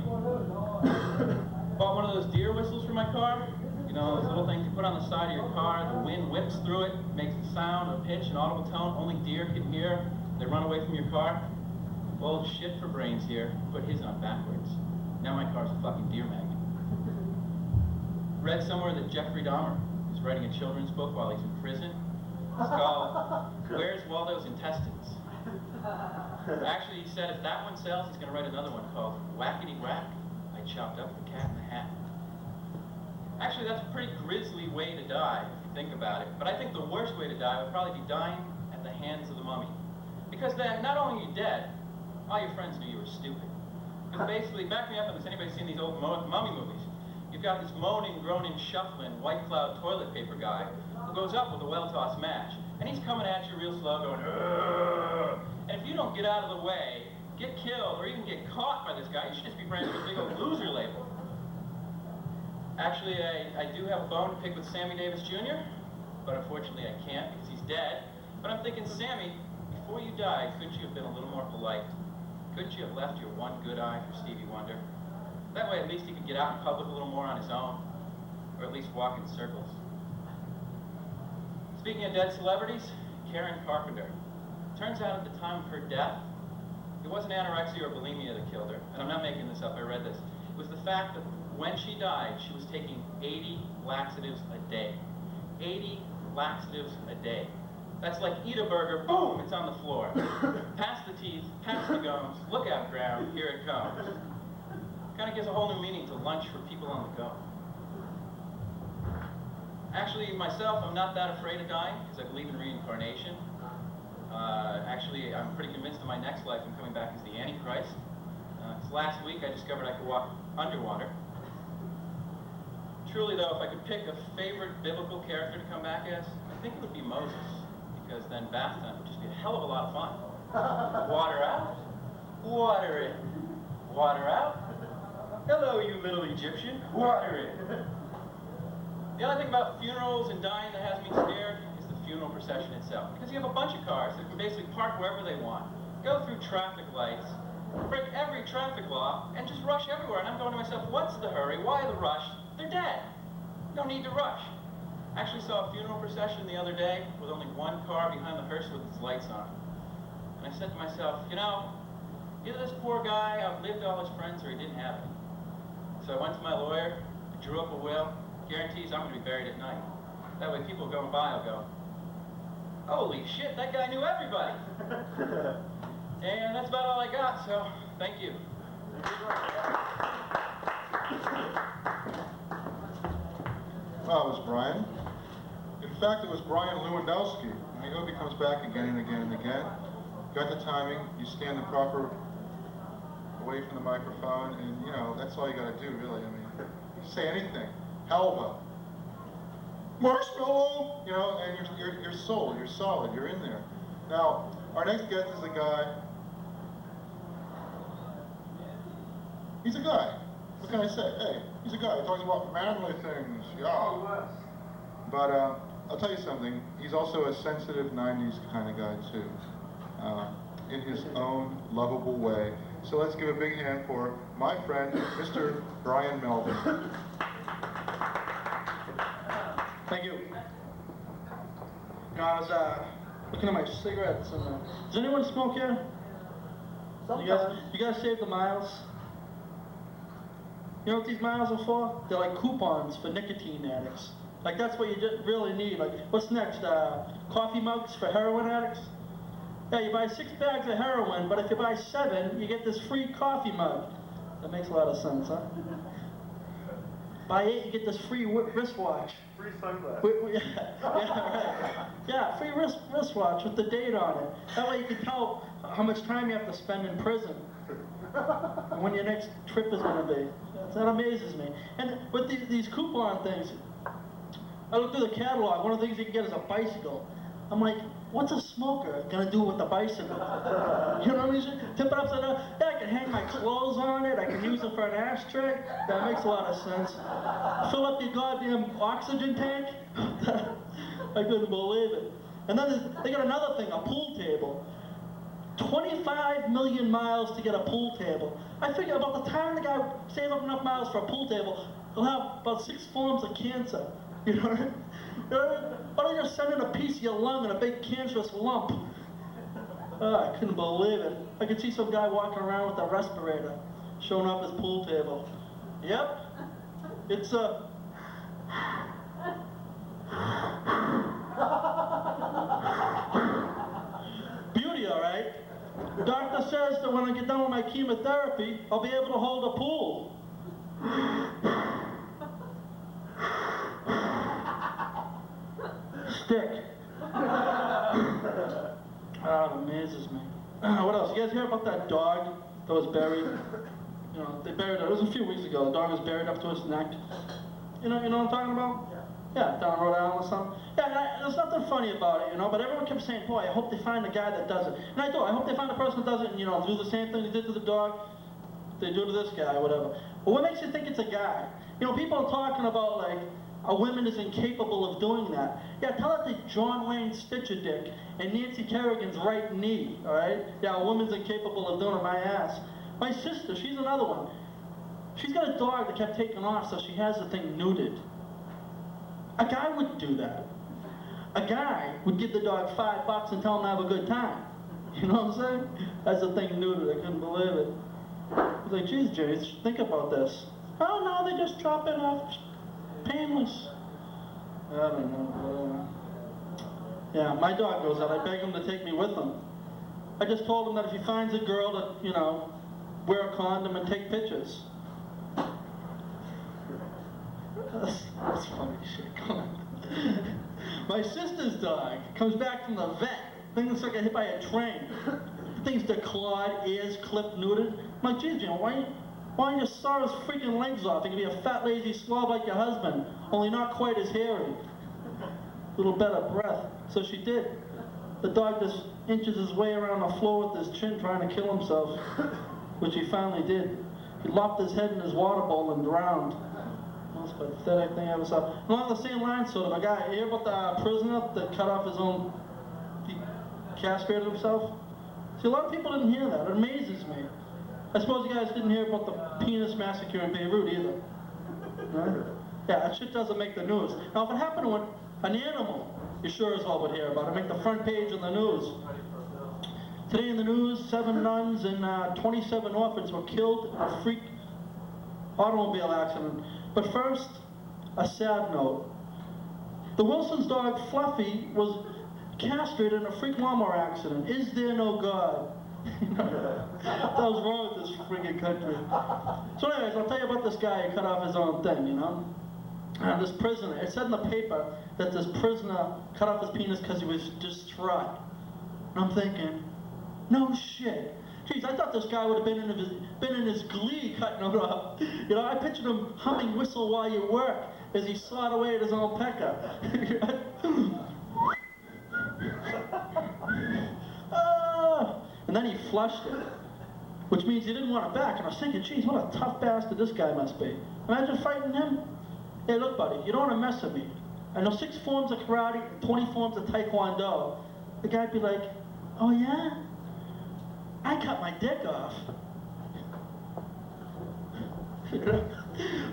Bought one of those deer whistles for my car. You know, those little things you put on the side of your car. The wind whips through it, makes a sound, a pitch, an audible tone only deer can hear. They run away from your car. Well, shit for brains here. Put his on backwards. Now my car's a fucking deer magnet. Read somewhere that Jeffrey Dahmer is writing a children's book while he's in prison. It's called "Where's Waldo's Intestines?" Actually, he said if that one sells, he's going to write another one called "Whackety Whack, I Chopped Up the Cat in the Hat." Actually, that's a pretty grisly way to die, if you think about it. But I think the worst way to die would probably be dying at the hands of the mummy. Because then, not only are you dead, all your friends knew you were stupid. Because basically, back me up on this, anybody seen these old mummy movies? You've got this moaning, groaning, shuffling, white cloud toilet paper guy who goes up with a well-tossed match. And he's coming at you real slow going, "Urgh." And if you don't get out of the way, get killed, or even get caught by this guy, you should just be branded with a big old loser label. Actually, I do have a bone to pick with Sammy Davis Jr., but unfortunately I can't because he's dead. But I'm thinking, Sammy, before you died, couldn't you have been a little more polite? Couldn't you have left your one good eye for Stevie Wonder? That way at least he could get out in public a little more on his own, or at least walk in circles. Speaking of dead celebrities, Karen Carpenter. Turns out at the time of her death, it wasn't anorexia or bulimia that killed her, and I'm not making this up, I read this. It was the fact that when she died, she was taking 80 laxatives a day. 80 laxatives a day. That's like eat a burger, boom, it's on the floor. Pass the teeth, pass the gums, look out ground, here it comes. Kind of gives a whole new meaning to lunch for people on the go. Actually, myself, I'm not that afraid of dying, because I believe in reincarnation. Actually, I'm pretty convinced in my next life I'm coming back as the Antichrist. Last week I discovered I could walk underwater. Truly though, if I could pick a favorite biblical character to come back as, I think it would be Moses. Because then bath time would just be a hell of a lot of fun. Water out, water in, water out. Hello, you little Egyptian, water in. The other thing about funerals and dying that has me scared is the funeral procession itself. Because you have a bunch of cars that can basically park wherever they want, go through traffic lights, break every traffic law, and just rush everywhere. And I'm going to myself, what's the hurry? Why the rush? They're dead. No need to rush. I actually saw a funeral procession the other day with only one car behind the hearse with its lights on. And I said to myself, you know, either this poor guy outlived all his friends or he didn't have it. So I went to my lawyer, drew up a will, guarantees I'm going to be buried at night. That way people going by will go, holy shit, that guy knew everybody. And that's about all I got, so thank you. Well, it was Brian. In fact, it was Brian Lewandowski. And I hope he comes back again and again and again. Got the timing, you stand the proper away from the microphone, and you know, that's all you gotta do, really. I mean, you say anything. Halva. Marshmallow! You know, and you're sold, you're solid, you're in there. Now, our next guest is a guy. He's a guy. What can I say? Hey, he's a guy. He talks about manly things. Yeah. But I'll tell you something. He's also a sensitive 90s kind of guy, too. In his own lovable way. So let's give a big hand for my friend, Mr. Brian Melvin. Thank you. You know, I was looking at my cigarettes and does anyone smoke here? You guys save the miles? You know what these miles are for? They're like coupons for nicotine addicts. Like that's what you really need. Like what's next? Coffee mugs for heroin addicts? Yeah, you buy 6 bags of heroin, but if you buy 7, you get this free coffee mug. That makes a lot of sense, huh? Buy 8, you get this free wristwatch. Free sunglasses. Right. Yeah, free wristwatch with the date on it. That way you can tell how much time you have to spend in prison. And when your next trip is going to be. That amazes me. And with these coupon things, I look through the catalog, one of the things you can get is a bicycle. I'm like, what's a smoker gonna do with a bicycle? You know what I mean? Tip it upside down. Yeah, I can hang my clothes on it. I can use it for an ashtray. That makes a lot of sense. Fill up your goddamn oxygen tank. I couldn't believe it. And then they got another thing, a pool table. 25 million miles to get a pool table. I figure about the time the guy saves up enough miles for a pool table, he'll have about 6 forms of cancer. You know what I mean? Why don't you just send in a piece of your lung and a big cancerous lump? I couldn't believe it. I could see some guy walking around with a respirator, showing off his pool table. Yep, it's a... beauty, all right? Doctor says that when I get done with my chemotherapy, I'll be able to hold a pool. Stick. It amazes me. What else? You guys hear about that dog that was buried? You know, they buried it. It was a few weeks ago. The dog was buried up to his neck. You know what I'm talking about? Yeah, down Rhode Island or something. Yeah, there's nothing funny about it, you know, but everyone kept saying, boy, I hope they find the guy that does it. And I do. I hope they find the person that does it and, you know, do the same thing they did to the dog, they do to this guy, whatever. But what makes you think it's a guy? You know, people are talking about, like, a woman is incapable of doing that. Yeah, tell it to John Wayne Stitcher Dick and Nancy Kerrigan's right knee, all right? Yeah, a woman's incapable of doing my ass. My sister, she's another one. She's got a dog that kept taking off, so she has the thing neutered. A guy wouldn't do that. A guy would give the dog $5 and tell him to have a good time. You know what I'm saying? That's the thing neutered. I couldn't believe it. I was like, geez, Jay, think about this. Oh, no, they just drop it off. Painless. I don't know. Yeah, my dog goes out. I beg him to take me with him. I just told him that if he finds a girl that, you know, wear a condom and take pictures. That's funny shit. Come on. My sister's dog comes back from the vet. Thing looks like I hit by a train. Thing's declawed, ears clipped, neutered. I'm like, geez, you know, why don't you saw his freaking legs off? He could be a fat, lazy slob like your husband, only not quite as hairy. A little better breath. So she did. The dog just inches his way around the floor with his chin trying to kill himself, which he finally did. He lopped his head in his water bowl and drowned. Most pathetic thing I ever saw. Along the same line, sort of, a guy, you hear about the prisoner that cut off his own, he castrated himself? See, a lot of people didn't hear that. It amazes me. I suppose you guys didn't hear about the penis massacre in Beirut either. Right? Yeah, that shit doesn't make the news. Now, if it happened to an animal, you sure as hell would hear about it. Make the front page of the news. Today in the news, 7 nuns and 27 orphans were killed in a freak automobile accident. But first, a sad note. The Wilson's dog Fluffy was castrated in a freak lawnmower accident. Is there no God? That was wrong with this freaking country. So anyways, I'll tell you about this guy who cut off his own thing, you know? This prisoner, it said in the paper that this prisoner cut off his penis because he was distraught. And I'm thinking, no shit. Jeez, I thought this guy would have been in his glee cutting it off. You know, I pictured him humming Whistle While You Work as he sawed away at his own pecker. And then he flushed it, which means he didn't want it back. And I was thinking, geez, what a tough bastard this guy must be. Imagine fighting him. Hey, look, buddy, you don't want to mess with me. I know 6 forms of karate, 20 forms of taekwondo. The guy'd be like, oh yeah? I cut my dick off.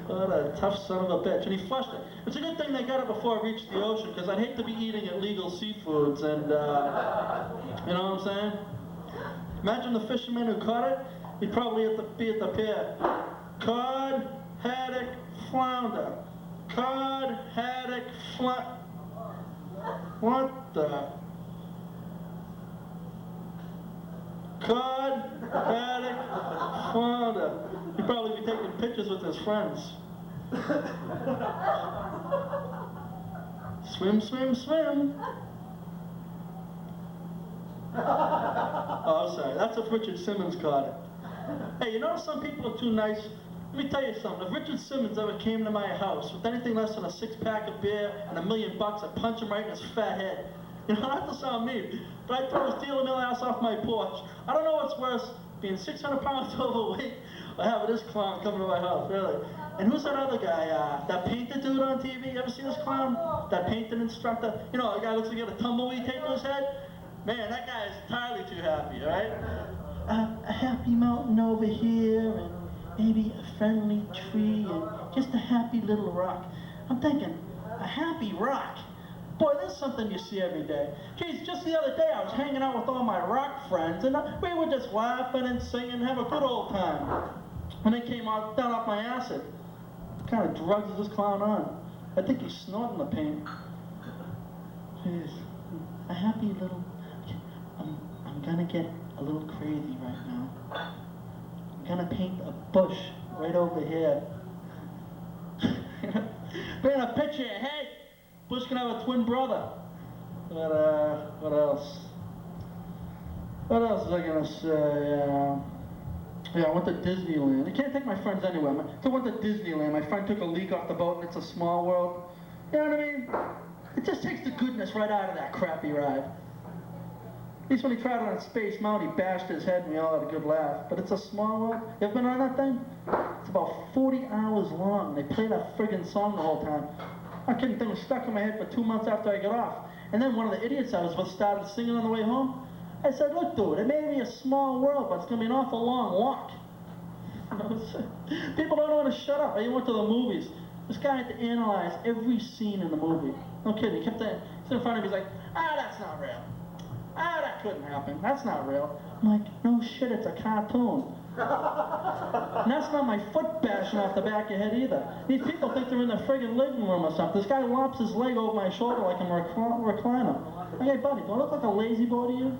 What a tough son of a bitch. And he flushed it. It's a good thing they got it before it reached the ocean, because I'd hate to be eating illegal seafoods and, you know what I'm saying? Imagine the fisherman who caught it. He'd probably be at the pier. Cod, haddock, flounder. Cod, haddock, flounder. What the? Cod, haddock, flounder. He'd probably be taking pictures with his friends. Swim, swim, swim. Oh, I'm sorry. That's if Richard Simmons caught it. Hey, you know some people are too nice? Let me tell you something. If Richard Simmons ever came to my house with anything less than a 6-pack of beer and $1 million, I'd punch him right in his fat head. You know, not to sound mean, but I'd throw his dealer mill ass off my porch. I don't know what's worse, being 600 pounds overweight or having this clown come to my house, really. And who's that other guy, that painted dude on TV? You ever see this clown? That painted instructor? You know, a guy looks like he got a tumbleweed taped to his head? Man, that guy is entirely too happy, all right? A happy mountain over here, and maybe a friendly tree, and just a happy little rock. I'm thinking, a happy rock? Boy, that's something you see every day. Geez, just the other day I was hanging out with all my rock friends, and we were just laughing and singing and having a good old time. And they came out, down off my acid. What kind of drugs is this clown on? I think he's snorting the paint. Jeez, a happy little... I'm gonna get a little crazy right now. I'm gonna paint a bush right over here. Bring a picture, hey! Bush can have a twin brother. But, what else? What else was I gonna say? Yeah, I went to Disneyland. I can't take my friends anywhere. So I went to Disneyland. My friend took a leak off the boat and it's a small world. You know what I mean? It just takes the goodness right out of that crappy ride. At least when he tried it on Space Mountain, he bashed his head and we all had a good laugh. But it's a small world. You ever been on that thing? It's about 40 hours long. They play that friggin' song the whole time. I'm kidding, the thing was stuck in my head for 2 months after I got off. And then one of the idiots I was with started singing on the way home. I said, look dude, it may be a small world, but it's gonna be an awful long walk. People don't want to shut up. I went to the movies. This guy had to analyze every scene in the movie. No kidding, he kept saying, he's in front of me, he's like, that's not real. That couldn't happen. That's not real. I'm like, no shit, it's a cartoon. And that's not my foot bashing off the back of your head either. These people think they're in the friggin' living room or something. This guy lops his leg over my shoulder like I'm a recliner. Hey buddy, do I look like a lazy boy to you?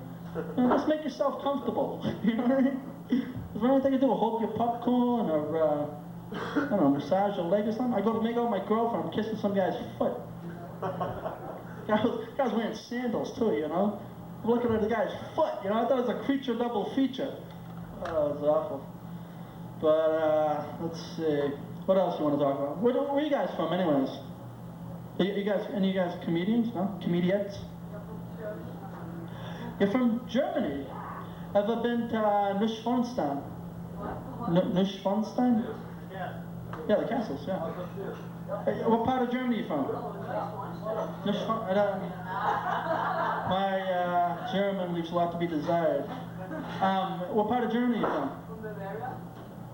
Just make yourself comfortable. You know what I mean? Is there anything you do? Hold your popcorn or, I don't know, massage your leg or something? I go to make out with my girlfriend, I'm kissing some guy's foot. Guy's wearing sandals too, you know? I'm looking at the guy's foot, you know? I thought it was a creature double feature. Oh, it was awful. But, let's see. What else you want to talk about? Where are you guys from, anyways? You guys, any of you guys comedians? No? Comedians? You're from Germany. Ever been to Neuschwanstein? Neuschwanstein? Yeah, the castles, yeah. What part of Germany are you from? My German leaves a lot to be desired. What part of Germany are you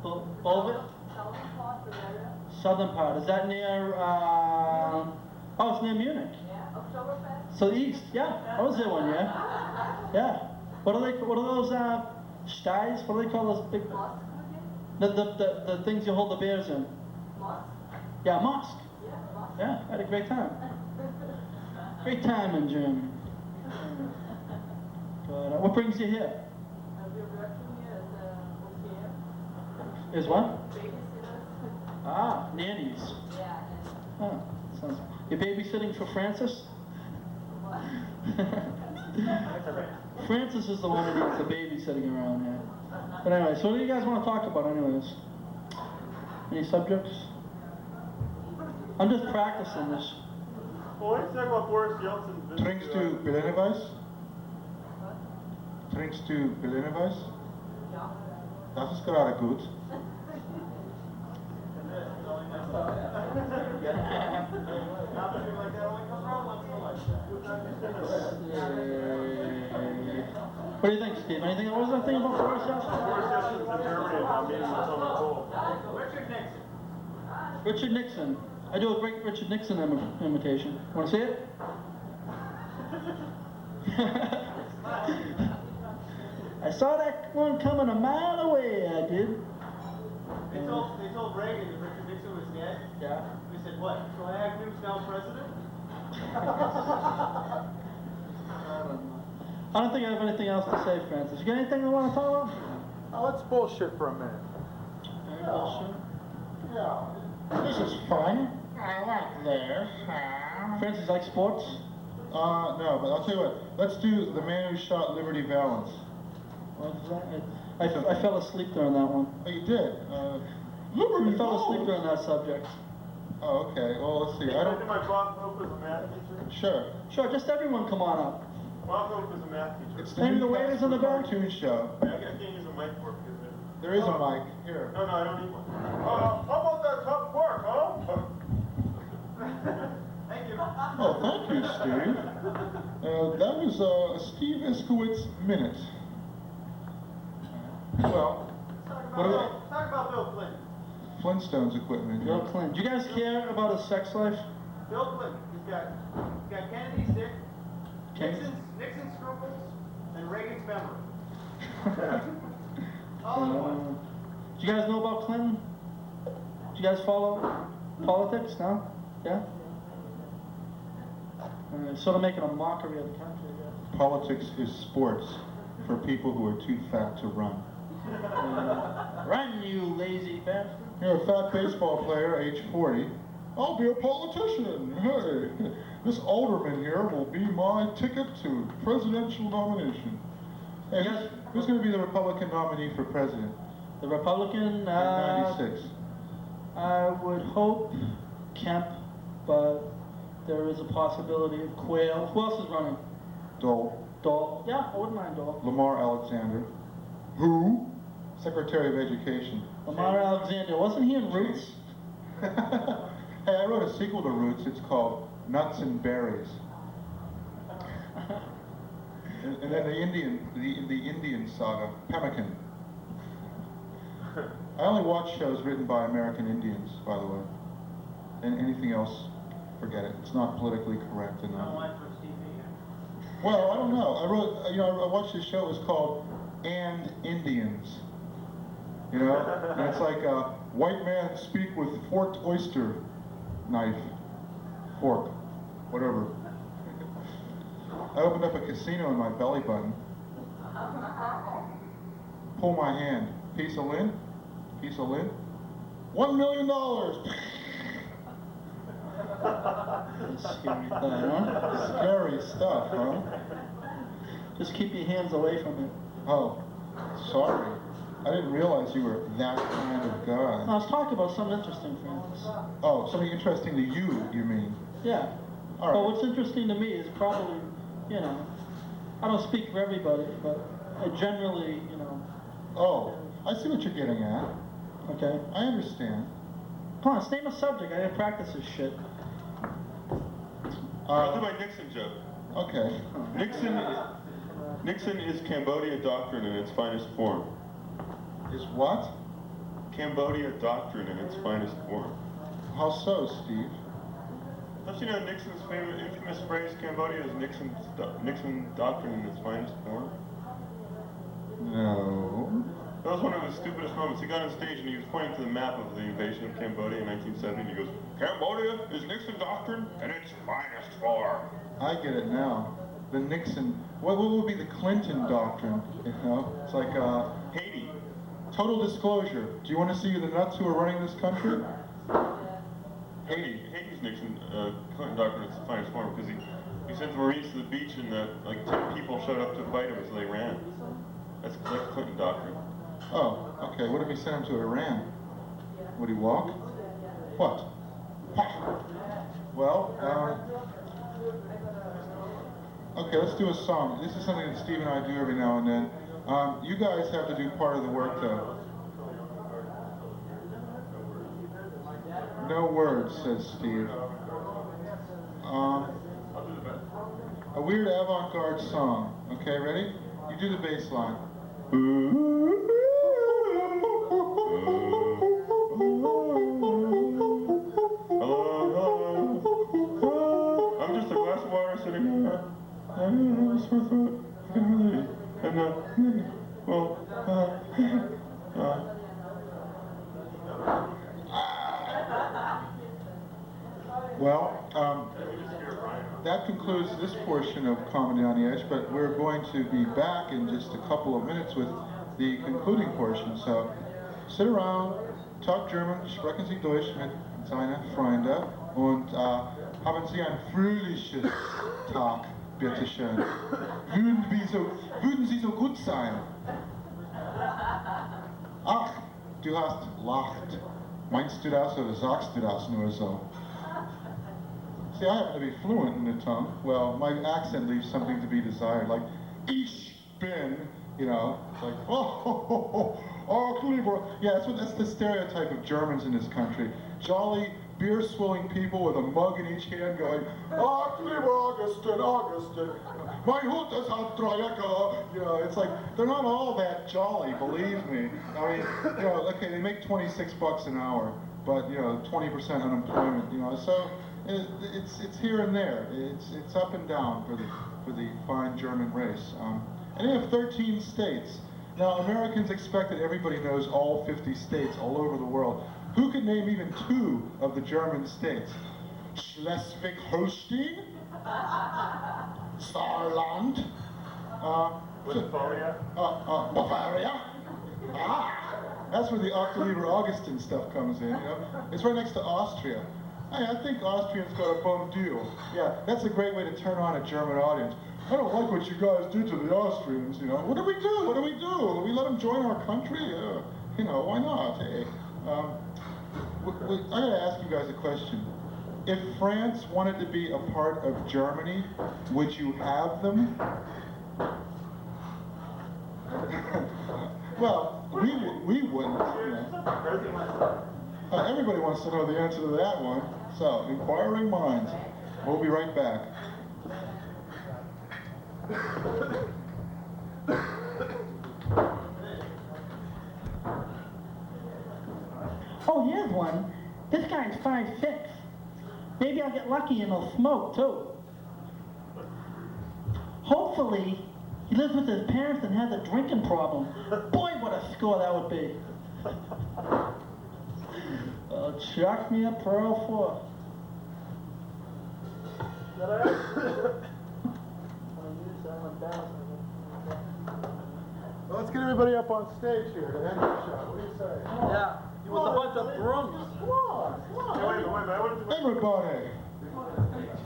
from? Bavaria? Southern part. Is that near, oh, it's near Munich. So east, yeah. I was there one year. Yeah. What are those sties? What do they call those big? The things you hold the bears in. Mosque? Yeah, mosque. Yeah, mosque. Yeah, I had a great time. Great time in Germany. But what brings you here? We're working here as a au pair. Is what? Babysitters. Ah, nannies. Yeah, Oh, sounds. You're babysitting for Francis? Francis is the one that needs the babysitting around here. But anyway, so what do you guys want to talk about anyways? Any subjects? I'm just practicing this. Well, let's talk about Boris Yeltsin. Trinkst du Berlinerweiss? Trinkst du Berlinerweiss? Ja. Das ist gerade gut. What do you think, Steve? Anything? What was that thing about Boris Yeltsin? Boris Yeltsin's in Germany and I'm meeting with someone cool. Richard Nixon. I do a great Richard Nixon imitation. Want to see it? I saw that one coming a mile away, I did. They told Reagan that Richard Nixon was dead. Yeah. They said, what? Flag Hughes now president? I don't think I have anything else to say, Francis. You got anything you want to talk about? Oh, let's bullshit for a minute. Bullshit. Yeah. This is fun. I like this. Francis like sports? No, but I'll tell you what. Let's do The Man Who Shot Liberty Valance. What is that? I fell asleep during that one. Oh, you did? I fell asleep during that subject. Oh, okay. Well, let's see. I I don't... did my Bob Hope as a math teacher. Sure. Sure, just everyone come on up. Bob Hope is a math teacher. It's the Maybe new the waiters in the back? cartoon show. I can't use a mic for it because There is a mic. Here. No, I don't need one. How about that tough work, huh? Thank you. Oh, thank you, Steve. That was a Steve Iskovitz minute. Well, Talk about Bill Clinton. Flintstones equipment. Bill Clinton. Do you guys care about his sex life? Bill Clinton. He's got Kennedy's dick, Okay. Nixon's scruples, and Reagan's memory. Do you guys know about Clinton? Do you guys follow politics? No? Yeah? Sort of making a mockery of the country, I guess. Politics is sports for people who are too fat to run. Run, you lazy bastard. You're a fat baseball player, age 40. I'll be a politician. Hey, this alderman here will be my ticket to presidential nomination. Hey, who's going to be the Republican nominee for president? The Republican, In 96. I would hope Kemp, but there is a possibility of Quayle. Who else is running? Dole. Dole. Yeah, I wouldn't mind Dole. Lamar Alexander. Who? Secretary of Education. Lamar Alexander. Wasn't he in Roots? Hey, I wrote a sequel to Roots. It's called Nuts and Berries. And then the Indian saga, Pemmican. I only watch shows written by American Indians, by the way. And anything else, forget it. It's not politically correct enough. Well, I don't know. I watched this show. It was called And Indians. You know, and it's like white man speak with forked oyster knife, fork, whatever. I opened up a casino in my belly button. Pull my hand. Piece of lint? Piece of lint? $1 million! Scary stuff, huh? Just keep your hands away from it. Oh, sorry. I didn't realize you were that kind of guy. I was talking about something interesting, Francis. Oh, something interesting to you mean? Yeah. All right. Well, what's interesting to me is probably, I don't speak for everybody, but I generally, Oh, I see what you're getting at. okay. I understand. Come on, name a subject. I didn't practice this shit. I'll do my Nixon joke. Okay. Nixon is Cambodia doctrine in its finest form. Is what? Cambodia doctrine in its finest form. How so, Steve? Don't you know Nixon's infamous phrase, Cambodia is Nixon doctrine in its finest form? No. That was one of his stupidest moments. He got on stage and he was pointing to the map of the invasion of Cambodia in 1970, and he goes, "Cambodia is Nixon doctrine and its finest form." I get it now. The Nixon, what would be the Clinton doctrine? You know, it's like Haiti. total disclosure. Do you want to see the nuts who are running this country? Haiti's Nixon Clinton doctrine is the finest form because he sent the Marines to the beach and like 10 people showed up to fight him as they ran. That's Clinton doctrine. Oh, okay. What if he sent him to Iran? Would he walk? What? Well, okay, let's do a song. This is something that Steve and I do every now and then. You guys have to do part of the work, though. No words, says Steve. A weird avant-garde song. Okay, ready? You do the bass line. I'm just a glass of water sitting here. I don't know, sore throat. I can hardly eat. And, that concludes this portion of Comedy on the Edge, but we're going to be back in just a couple of minutes with the concluding portion. So sit around, talk German, sprechen Sie Deutsch mit seinen Freunden und haben Sie ein fröhliches Tag, bitte schön. Würden Sie so gut sein? Ach, du hast lacht. Meinst du das oder sagst du das nur so? See, I happen to be fluent in the tongue. Well, my accent leaves something to be desired. Like, ich bin, you know, it's like, lieber. Yeah, that's the stereotype of Germans in this country. Jolly, beer-swilling people with a mug in each hand going, lieber Augustin, mein Hut ist auf Dreiecke. You know, it's like, they're not all that jolly, believe me. I mean, you know, okay, they make $26 an hour, but, you know, 20% unemployment, you know, so it's here and there. It's up and down for the fine German race. And they have 13 states. Now, Americans expect that everybody knows all 50 states all over the world. Who can name even 2 of the German states? Schleswig-Holstein? Saarland? Westphalia? Bavaria? That's where the Octolieber Augustin stuff comes in, you know? It's right next to Austria. Hey, I think Austrians got a bum deal. Yeah, that's a great way to turn on a German audience. I don't like what you guys do to the Austrians, you know. What do we do? What do we do? Do we let them join our country? You know, why not? Hey, I gotta ask you guys a question. If France wanted to be a part of Germany, would you have them? Well, we wouldn't, you know. Everybody wants to know the answer to that one. So, inquiring minds. We'll be right back. Oh, here's one. This guy's 5'6". Maybe I'll get lucky and he'll smoke too. Hopefully, he lives with his parents and has a drinking problem. Boy, what a score that would be. Chuck me a Pearl 4. Well, let's get everybody up on stage here to end the show. What do you say? Yeah, with a bunch of brooms. Come on. Wait a minute. Everybody.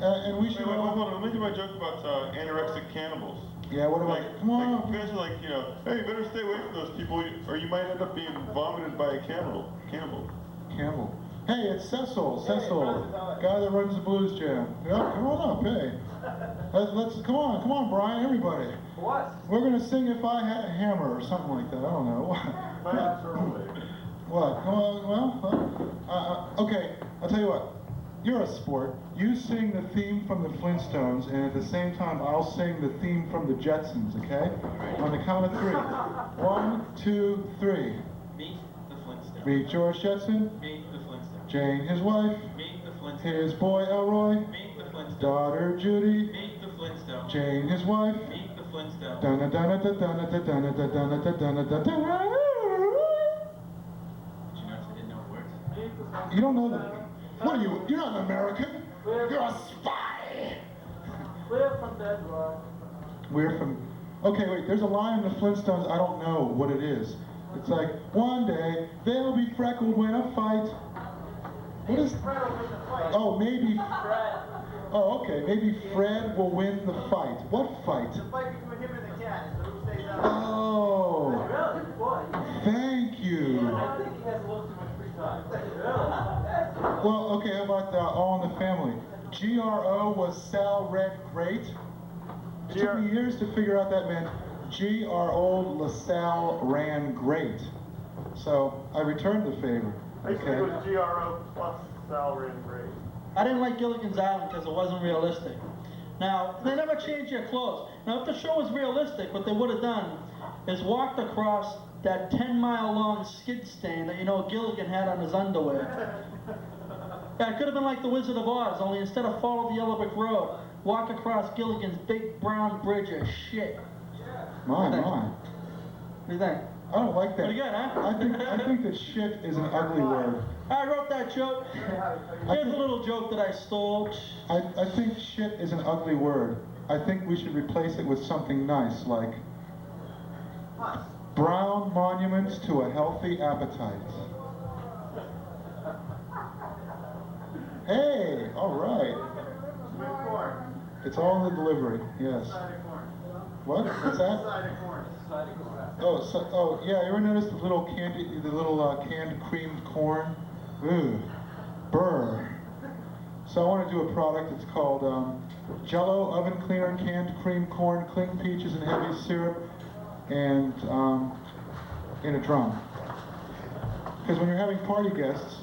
And we should Wait, hold on. Let me do my joke about anorexic cannibals. Yeah, what about, come on. You guys are like, you know, hey, you better stay away from those people or you might end up being vomited by a cannibal. Campbell. Hey, it's Cecil, guy that runs the Blues Jam. Yeah, come on up, hey. Let's come on, Brian, everybody. What? We're gonna sing If I Had a Hammer or something like that. I don't know. What? Come on, well, okay. I'll tell you what. You're a sport. You sing the theme from the Flintstones, and at the same time, I'll sing the theme from the Jetsons. Okay? On the count of 3. 1, 2, 3. Meet the Flintstones. Meet George Jetson. Meet the Flintstones. Jane, his wife. Meet the Flintstones. His boy Elroy. Meet the Flintstones. Daughter Judy. Meet the Flintstones. Jane, his wife. Meet the Flintstones. Flintstones. Dun dun dun dun dun dun dun dun dun dun dun dun dun. Did you notice I didn't know the words? You don't know that. What are you? You're not an American. You're a spy. We're from Bedrock. We're from. Okay, wait. There's a line in the Flintstones. I don't know what it is. It's like one day they'll be freckled when a fight. What is? Oh, maybe. Oh, okay. Maybe Fred will win the fight. What fight? The fight between him and the cat. So who stays out? Oh. Really? Boy. Thank you. I think he has a little too much free time. Really? Well, okay. How about All in the Family? GRO was Sal Red Great. It took me years to figure out that meant G.R.O. LaSalle ran great. So I returned the favor. Basically, it was GRO plus salary and grade. I didn't like Gilligan's Island because it wasn't realistic. Now, they never changed their clothes. Now, if the show was realistic, what they would have done is walked across that 10-mile-long skid stain that, you know, Gilligan had on his underwear. Yeah, it could have been like the Wizard of Oz, only instead of follow the yellow brick road, walk across Gilligan's big brown bridge of shit. My. What do you think? I don't like that. Pretty good, huh? I think that shit is an ugly word. I wrote that joke. Here's a little joke that I stole. I think shit is an ugly word. I think we should replace it with something nice, like brown monuments to a healthy appetite. Hey, all right. With corn. It's all in the delivery, yes. Side of corn. What? What's that? Side of corn. Side of corn. Oh, yeah. You ever notice the little canned creamed corn? Ooh, burr. So I want to do a product. It's called Jell-O oven cleaner, canned cream corn, cling peaches, and heavy syrup, and in a drum. Because when you're having party guests,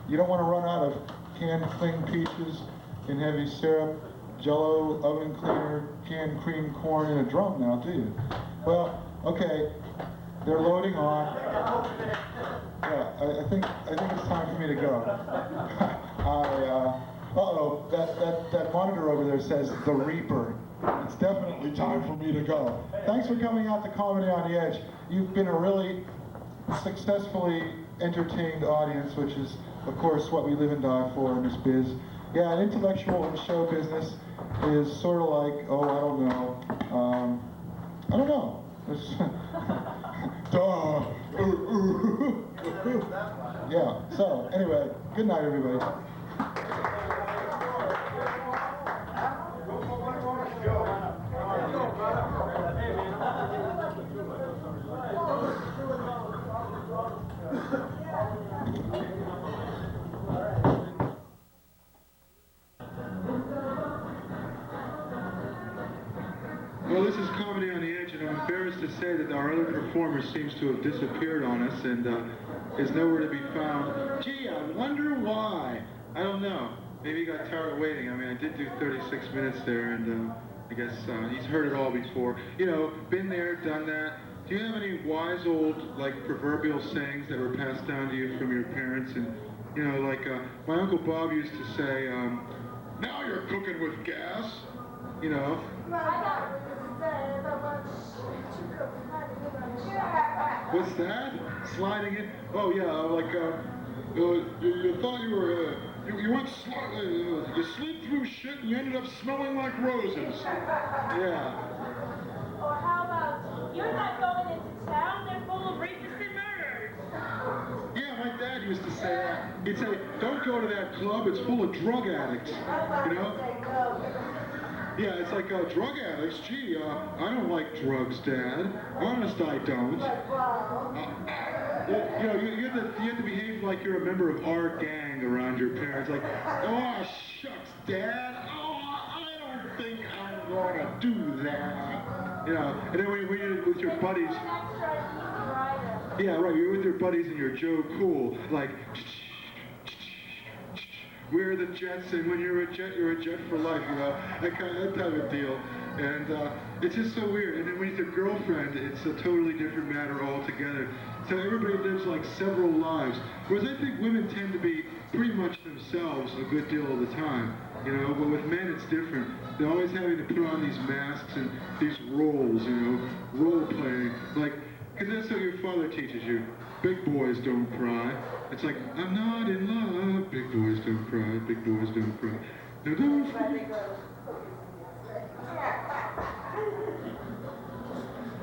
you don't want to run out of canned cling peaches and heavy syrup, Jell-O oven cleaner, canned cream corn in a drum now, do you? Well, okay, they're loading on. Yeah, I think it's time for me to go. Uh-oh, that monitor over there says The Reaper. It's definitely time for me to go. Thanks for coming out to Comedy on the Edge. You've been a really successfully entertained audience, which is, of course, what we live and die for in this biz. Yeah, an intellectual in show business is sort of like, oh, I don't know. I don't know. Duh. Yeah, so anyway, good night, everybody. Well, this is Comedy on the Edge, and I'm embarrassed to say that our other performer seems to have disappeared on us and is nowhere to be found. Gee, I wonder why. I don't know. Maybe he got tired of waiting. I mean, I did do 36 minutes there, and I guess he's heard it all before. You know, been there, done that. Do you have any wise old, like, proverbial sayings that were passed down to you from your parents? And, you know, like, my Uncle Bob used to say, now you're cooking with gas, you know. What's that? Sliding in? Oh yeah, like you thought you were you went you slid through shit and you ended up smelling like roses. Yeah. Or how about, you're not going into town, they're full of rapists and murderers. Yeah, my dad used to say that. He'd say, don't go to that club, it's full of drug addicts. You know? Yeah, it's like drug addicts. Gee, I don't like drugs, Dad. Honest, I don't. You know, you have to behave like you're a member of our gang around your parents. Like, oh, shucks, Dad. Oh, I don't think I'm gonna do that. You know, and then when you're with your buddies. Yeah, right. You're with your buddies and you're Joe Cool. Like. We're the Jets, and when you're a Jet for life, you know, that type of deal. And it's just so weird. And then when it's your girlfriend, it's a totally different matter altogether. So everybody lives like several lives. Whereas I think women tend to be pretty much themselves a good deal of the time. you know, but with men it's different. They're always having to put on these masks and these roles, you know, role playing, like, because that's what your father teaches you. Big boys don't cry. It's like, I'm not in love. Big boys don't cry. Big boys don't cry. Now don't.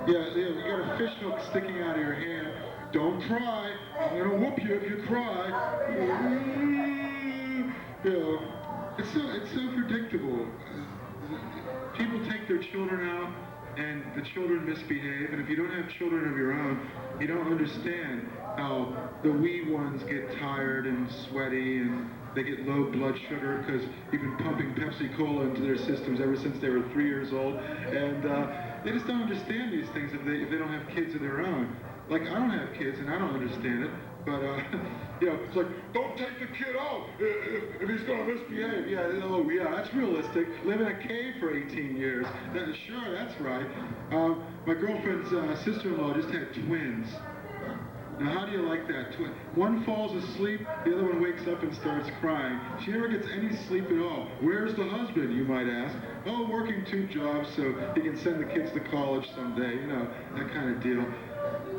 Yeah, you got a fish hook sticking out of your hand. Don't cry. I'm gonna whoop you if you cry. You know, it's so predictable. People take their children out, and the children misbehave, and if you don't have children of your own, you don't understand how the wee ones get tired and sweaty, and they get low blood sugar because you've been pumping Pepsi-Cola into their systems ever since they were 3 years old, and they just don't understand these things if they don't have kids of their own. Like, I don't have kids, and I don't understand it, but, you know, it's like, don't take the kid out if he's going to misbehave. Yeah, oh, yeah, that's realistic. Live in a cave for 18 years. Sure, that's right. My girlfriend's sister-in-law just had twins. Now, how do you like that? One falls asleep, the other one wakes up and starts crying. She never gets any sleep at all. Where's the husband, you might ask? Oh, working 2 jobs so he can send the kids to college someday, you know, that kind of deal.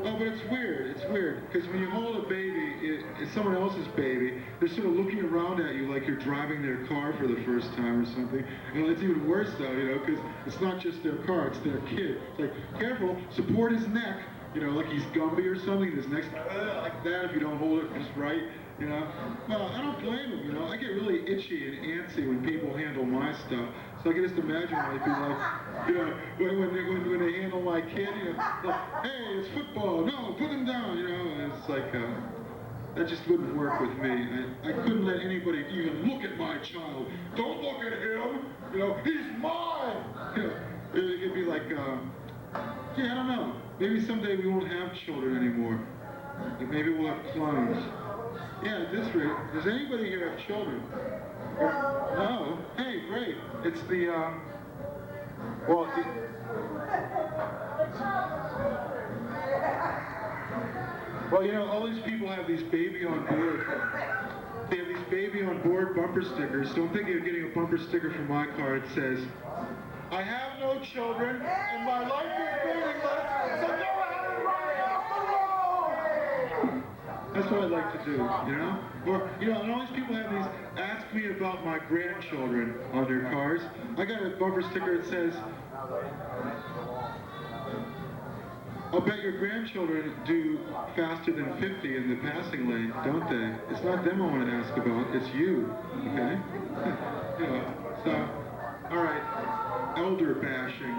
Oh, but it's weird, because when you hold a baby, it's someone else's baby, they're sort of looking around at you like you're driving their car for the first time or something. You know, it's even worse though, you know, because it's not just their car, it's their kid. It's like, careful, support his neck, you know, like he's Gumby or something, his neck's like that if you don't hold it just right, you know. Well, I don't blame him, you know, I get really itchy and antsy when people handle my stuff. So I can just imagine what it'd be like, you know, when they handle my kid, you know, like, hey, it's football, no, put him down, you know, and it's like, that just wouldn't work with me. I couldn't let anybody even look at my child. Don't look at him, you know, he's mine! You know, it'd be like, yeah, I don't know, maybe someday we won't have children anymore. Like maybe we'll have clones. Yeah, at this rate, does anybody here have children? No? Hey, great. It's the, well, you know, all these people have these baby on board. They have these baby on board bumper stickers, so I'm thinking of getting a bumper sticker for my car. It says, I have no children, and my life is meaningless, so go ahead and ride off the road! That's what I'd like to do, you know? Or, you know, and all these people have these, ask me about my grandchildren on their cars. I got a bumper sticker that says, I'll bet your grandchildren do faster than 50 in the passing lane, don't they? It's not them I want to ask about, it's you, okay? You know, so, all right, elder bashing.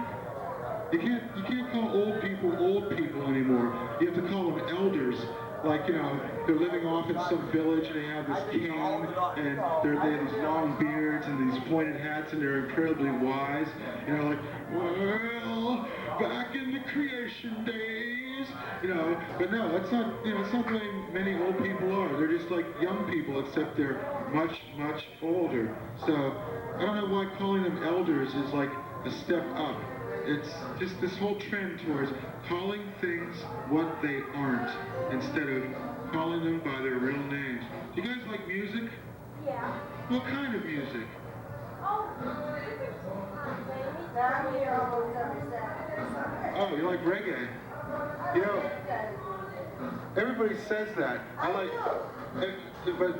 You can't call old people anymore. You have to call them elders. Like, you know, they're living off in some village and they have this cane and they have these long beards and these pointed hats and they're incredibly wise. You know, like, well, back in the creation days, you know. But no, that's not, you know, it's not the way many old people are. They're just like young people, except they're much, much older. So I don't know why calling them elders is like a step up. It's just this whole trend towards calling things what they aren't instead of calling them by their real names. Do you guys like music? Yeah. What kind of music? Oh, Oh, you like reggae? You know, everybody says that. I like,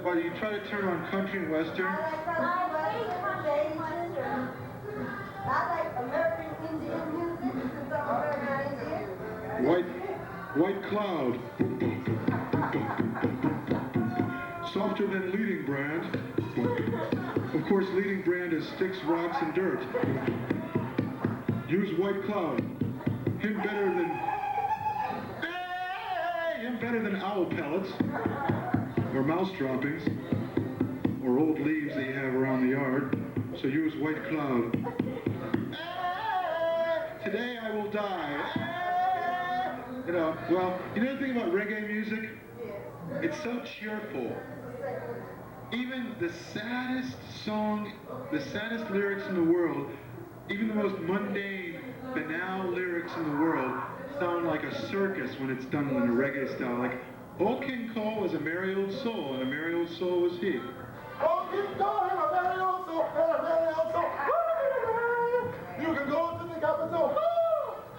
but you try to turn on country and western. I like American Indian music, White Cloud. Softer than Leading Brand. Of course, Leading Brand is sticks, rocks, and dirt. Use White Cloud. Him better than owl pellets, or mouse droppings, or old leaves that you have around the yard. So use White Cloud. Today I will die. You know, well, you know the thing about reggae music? It's so cheerful. Even the saddest song, the saddest lyrics in the world, even the most mundane, banal lyrics in the world sound like a circus when it's done in a reggae style. Like, Old King Cole was a merry old soul, and a merry old soul was he. Old King Cole, a merry old soul, You can go to the capital.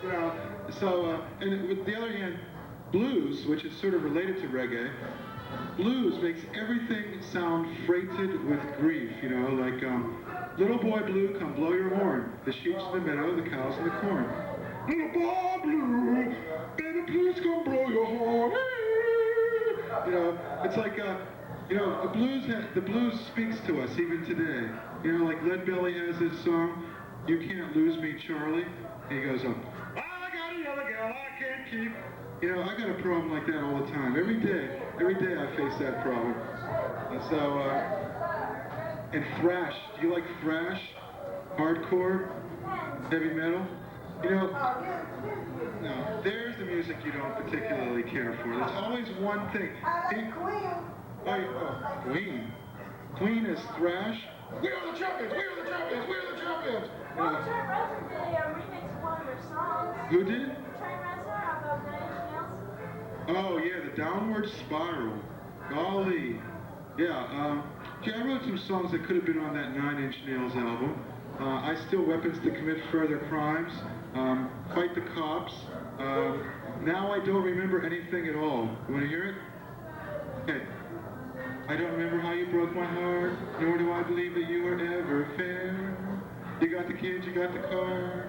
You know, so, and with the other hand, blues, which is sort of related to reggae, blues makes everything sound freighted with grief, you know, like, little boy blue, come blow your horn, the sheep's in the meadow, the cows in the corn. Little boy blue, baby, please come blow your horn. You know, it's like, you know, the blues speaks to us even today. You know, like Lead Belly has this song, You Can't Lose Me, Charlie. And he goes, I got a yellow gal I can't keep. You know, I got a problem like that all the time. Every day I face that problem. And so, and thrash. Do you like thrash? Hardcore? Heavy metal? You know, no, there's the music you don't particularly care for. There's always one thing. Queen. Queen is thrash. We are the champions! We are the champions! We are the champions! Well, Trent Reznor did a remix of one of their songs. Who did? Trent Reznor of Nine Inch Nails. Oh yeah, the Downward Spiral. Golly. Yeah, I wrote some songs that could have been on that 9 Inch Nails album. I Steal Weapons to Commit Further Crimes. Fight the Cops. Now I Don't Remember Anything at All. You want to hear it? Okay. I don't remember how you broke my heart, nor do I believe that you were ever fair. You got the kids, you got the car,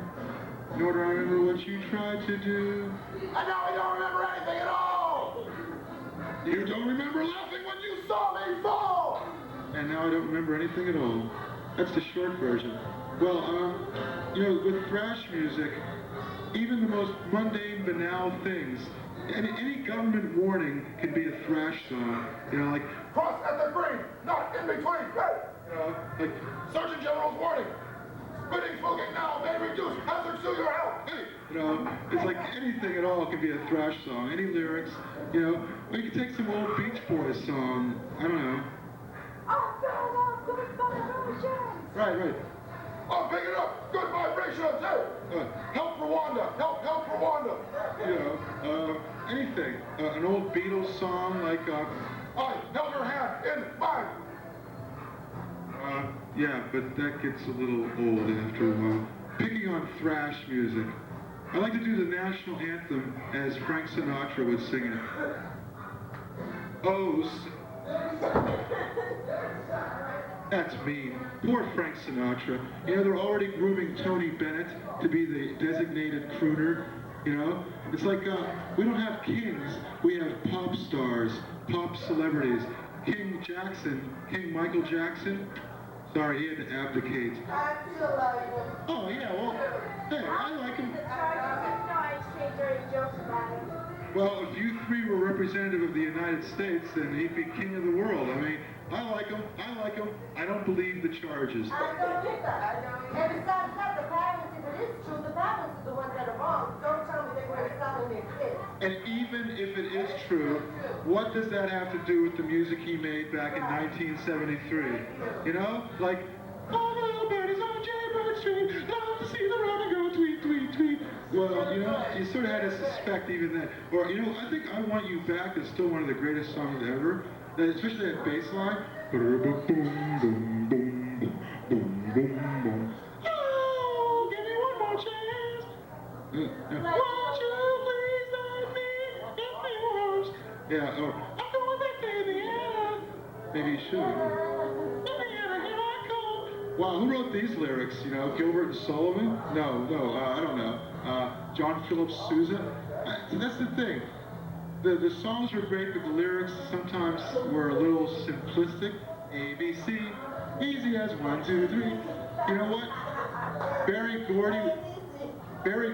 nor do I remember what you tried to do. And now I don't remember anything at all! You don't remember laughing when you saw me fall! And now I don't remember anything at all. That's the short version. Well, you know, with thrash music, even the most mundane, banal things, any government warning can be a thrash song. You know, like, cross at the green, not in between, hey! You know, like, Sergeant General's warning. Spitting smoking now may reduce hazards to your health. Hey, you know, it's like anything at all can be a thrash song. Any lyrics, you know, or you can take some old Beach Boys song. I don't know. Right. Oh, pick it up. Good vibrations, hey. Help Rwanda. Help Rwanda. You know, anything. An old Beatles song like, I held her hand in mine. Yeah, but that gets a little old after a while. Picking on thrash music. I like to do the national anthem as Frank Sinatra would sing it. Oh, that's mean. Poor Frank Sinatra. You know, they're already grooming Tony Bennett to be the designated crooner. You know? It's like, we don't have kings, we have pop stars, pop celebrities. King Michael Jackson, sorry, he had to abdicate. I feel like him. Oh, yeah, well, hey, I like him. Well, if you three were representative of the United States, then he'd be king of the world. I mean, I like him. I don't believe the charges. I don't either. And besides that, the parents, if it is true, the parents are the ones that are wrong. Don't tell me they're going to selling their kids. And even if it is true, what does that have to do with the music he made back in 1973? You know? Like, all the little birdies on Jaybird Street, love to see the rabbit go tweet, tweet, tweet. Well, you know, you sort of had to suspect even that. Or, you know, I think I Want You Back is still one of the greatest songs ever. Especially that bass line. Boom, boom, boom, boom, boom, boom, boom. Oh, give me one more chance. Won't you please let me get me worse? Yeah, or I'm going back to Indiana. Maybe you should. Indiana, here I come. Wow, who wrote these lyrics? You know, Gilbert and Sullivan? No, I don't know. John Philip Sousa? That's the thing. The songs were great, but the lyrics sometimes were a little simplistic. A, B, C, easy as 1, 2, 3. You know what? Barry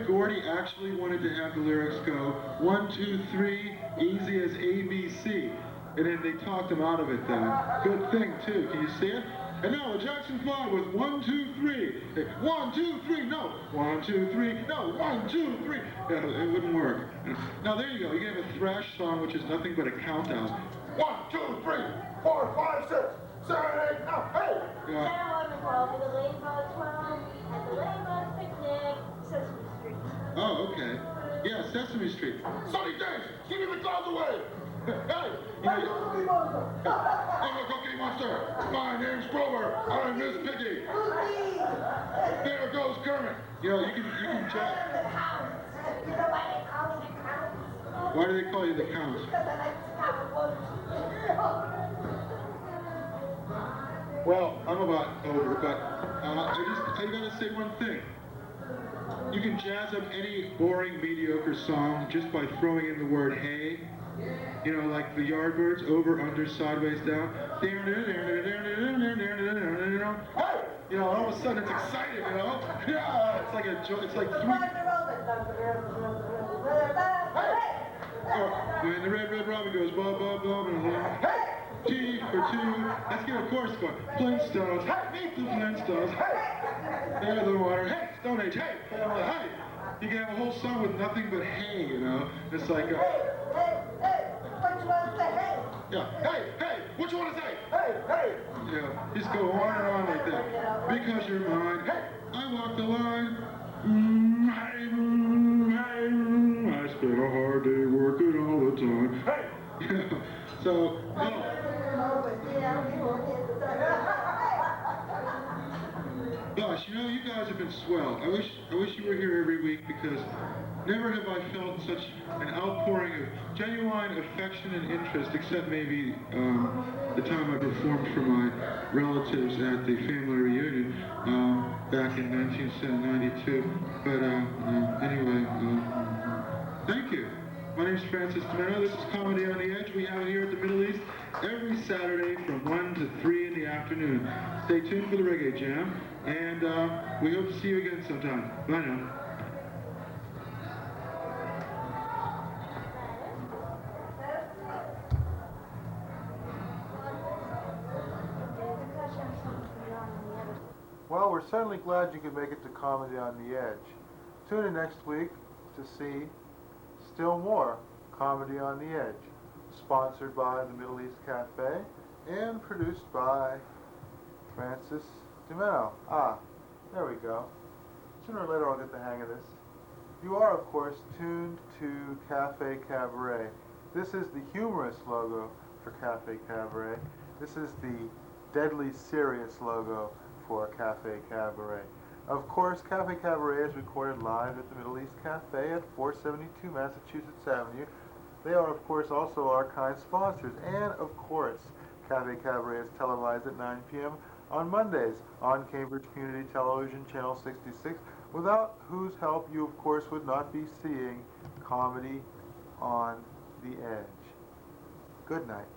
Gordy actually wanted to have the lyrics go 1, 2, 3, easy as A, B, C. And then they talked him out of it then. Good thing too. Can you see it? And now the Jackson 5 with 1, 2, 3. 1, 2, 3, no. 1, 2, 3, no. 1, 2, 3. Yeah, it wouldn't work. Now there you go. You have a thrash song which is nothing but a countdown. 1, 2, 3, 4, 5, 6, 7, 8, now, hey! Yeah. 10, 11, 12, with the Ladybug 12, at the Ladybug Picnic, Sesame Street. Oh, okay. Yeah, Sesame Street. Sunny days, keeping the clouds away. Hey! You know, I'm a Cookie Monster! My name's Grover! I'm Miss Piggy! There goes Kermit! You know, you can check. Why do they call you the Count? Well, I'm about over, but I gotta say one thing. You can jazz up any boring, mediocre song just by throwing in the word hey. You know, like the Yardbirds, over, under, sideways, down. Hey! You know, all of a sudden it's exciting, you know? Yeah, it's like it's like three. Or when the red robin goes blah blah blah blah blah. T for two. Let's get a chorus going. Flintstones. Hey, meet the Flintstones. Hey, they're the water. Hey, Stone Age. Hey, hey. You can have a whole song with nothing but hey, you know. It's like. Hey, what you want to say? Hey. Yeah. Hey, what you want to say? Hey. Yeah. Just go on and on like that. Because you're mine. Hey, I walk the line. I spent a hard day working all the time. Hey. So, no. Gosh, you know, you guys have been swell. I wish you were here every week because never have I felt such an outpouring of genuine affection and interest, except maybe the time I performed for my relatives at the family reunion back in 1992. But anyway, thank you. My name is Francis DiMenno. This is Comedy on the Edge. We have it here at the Middle East every Saturday from 1 to 3 in the afternoon. Stay tuned for the Reggae Jam, and we hope to see you again sometime. Bye now. Well, we're certainly glad you could make it to Comedy on the Edge. Tune in next week to see still more Comedy on the Edge, sponsored by the Middle East Cafe and produced by Francis DiMenno. There we go. Sooner or later I'll get the hang of this. You are, of course, tuned to Cafe Cabaret. This is the humorous logo for Cafe Cabaret. This is the deadly serious logo for Cafe Cabaret. Of course, Cafe Cabaret is recorded live at the Middle East Cafe at 472 Massachusetts Avenue. They are, of course, also our kind sponsors. And, of course, Cafe Cabaret is televised at 9 p.m. on Mondays on Cambridge Community Television, Channel 66, without whose help you, of course, would not be seeing Comedy on the Edge. Good night.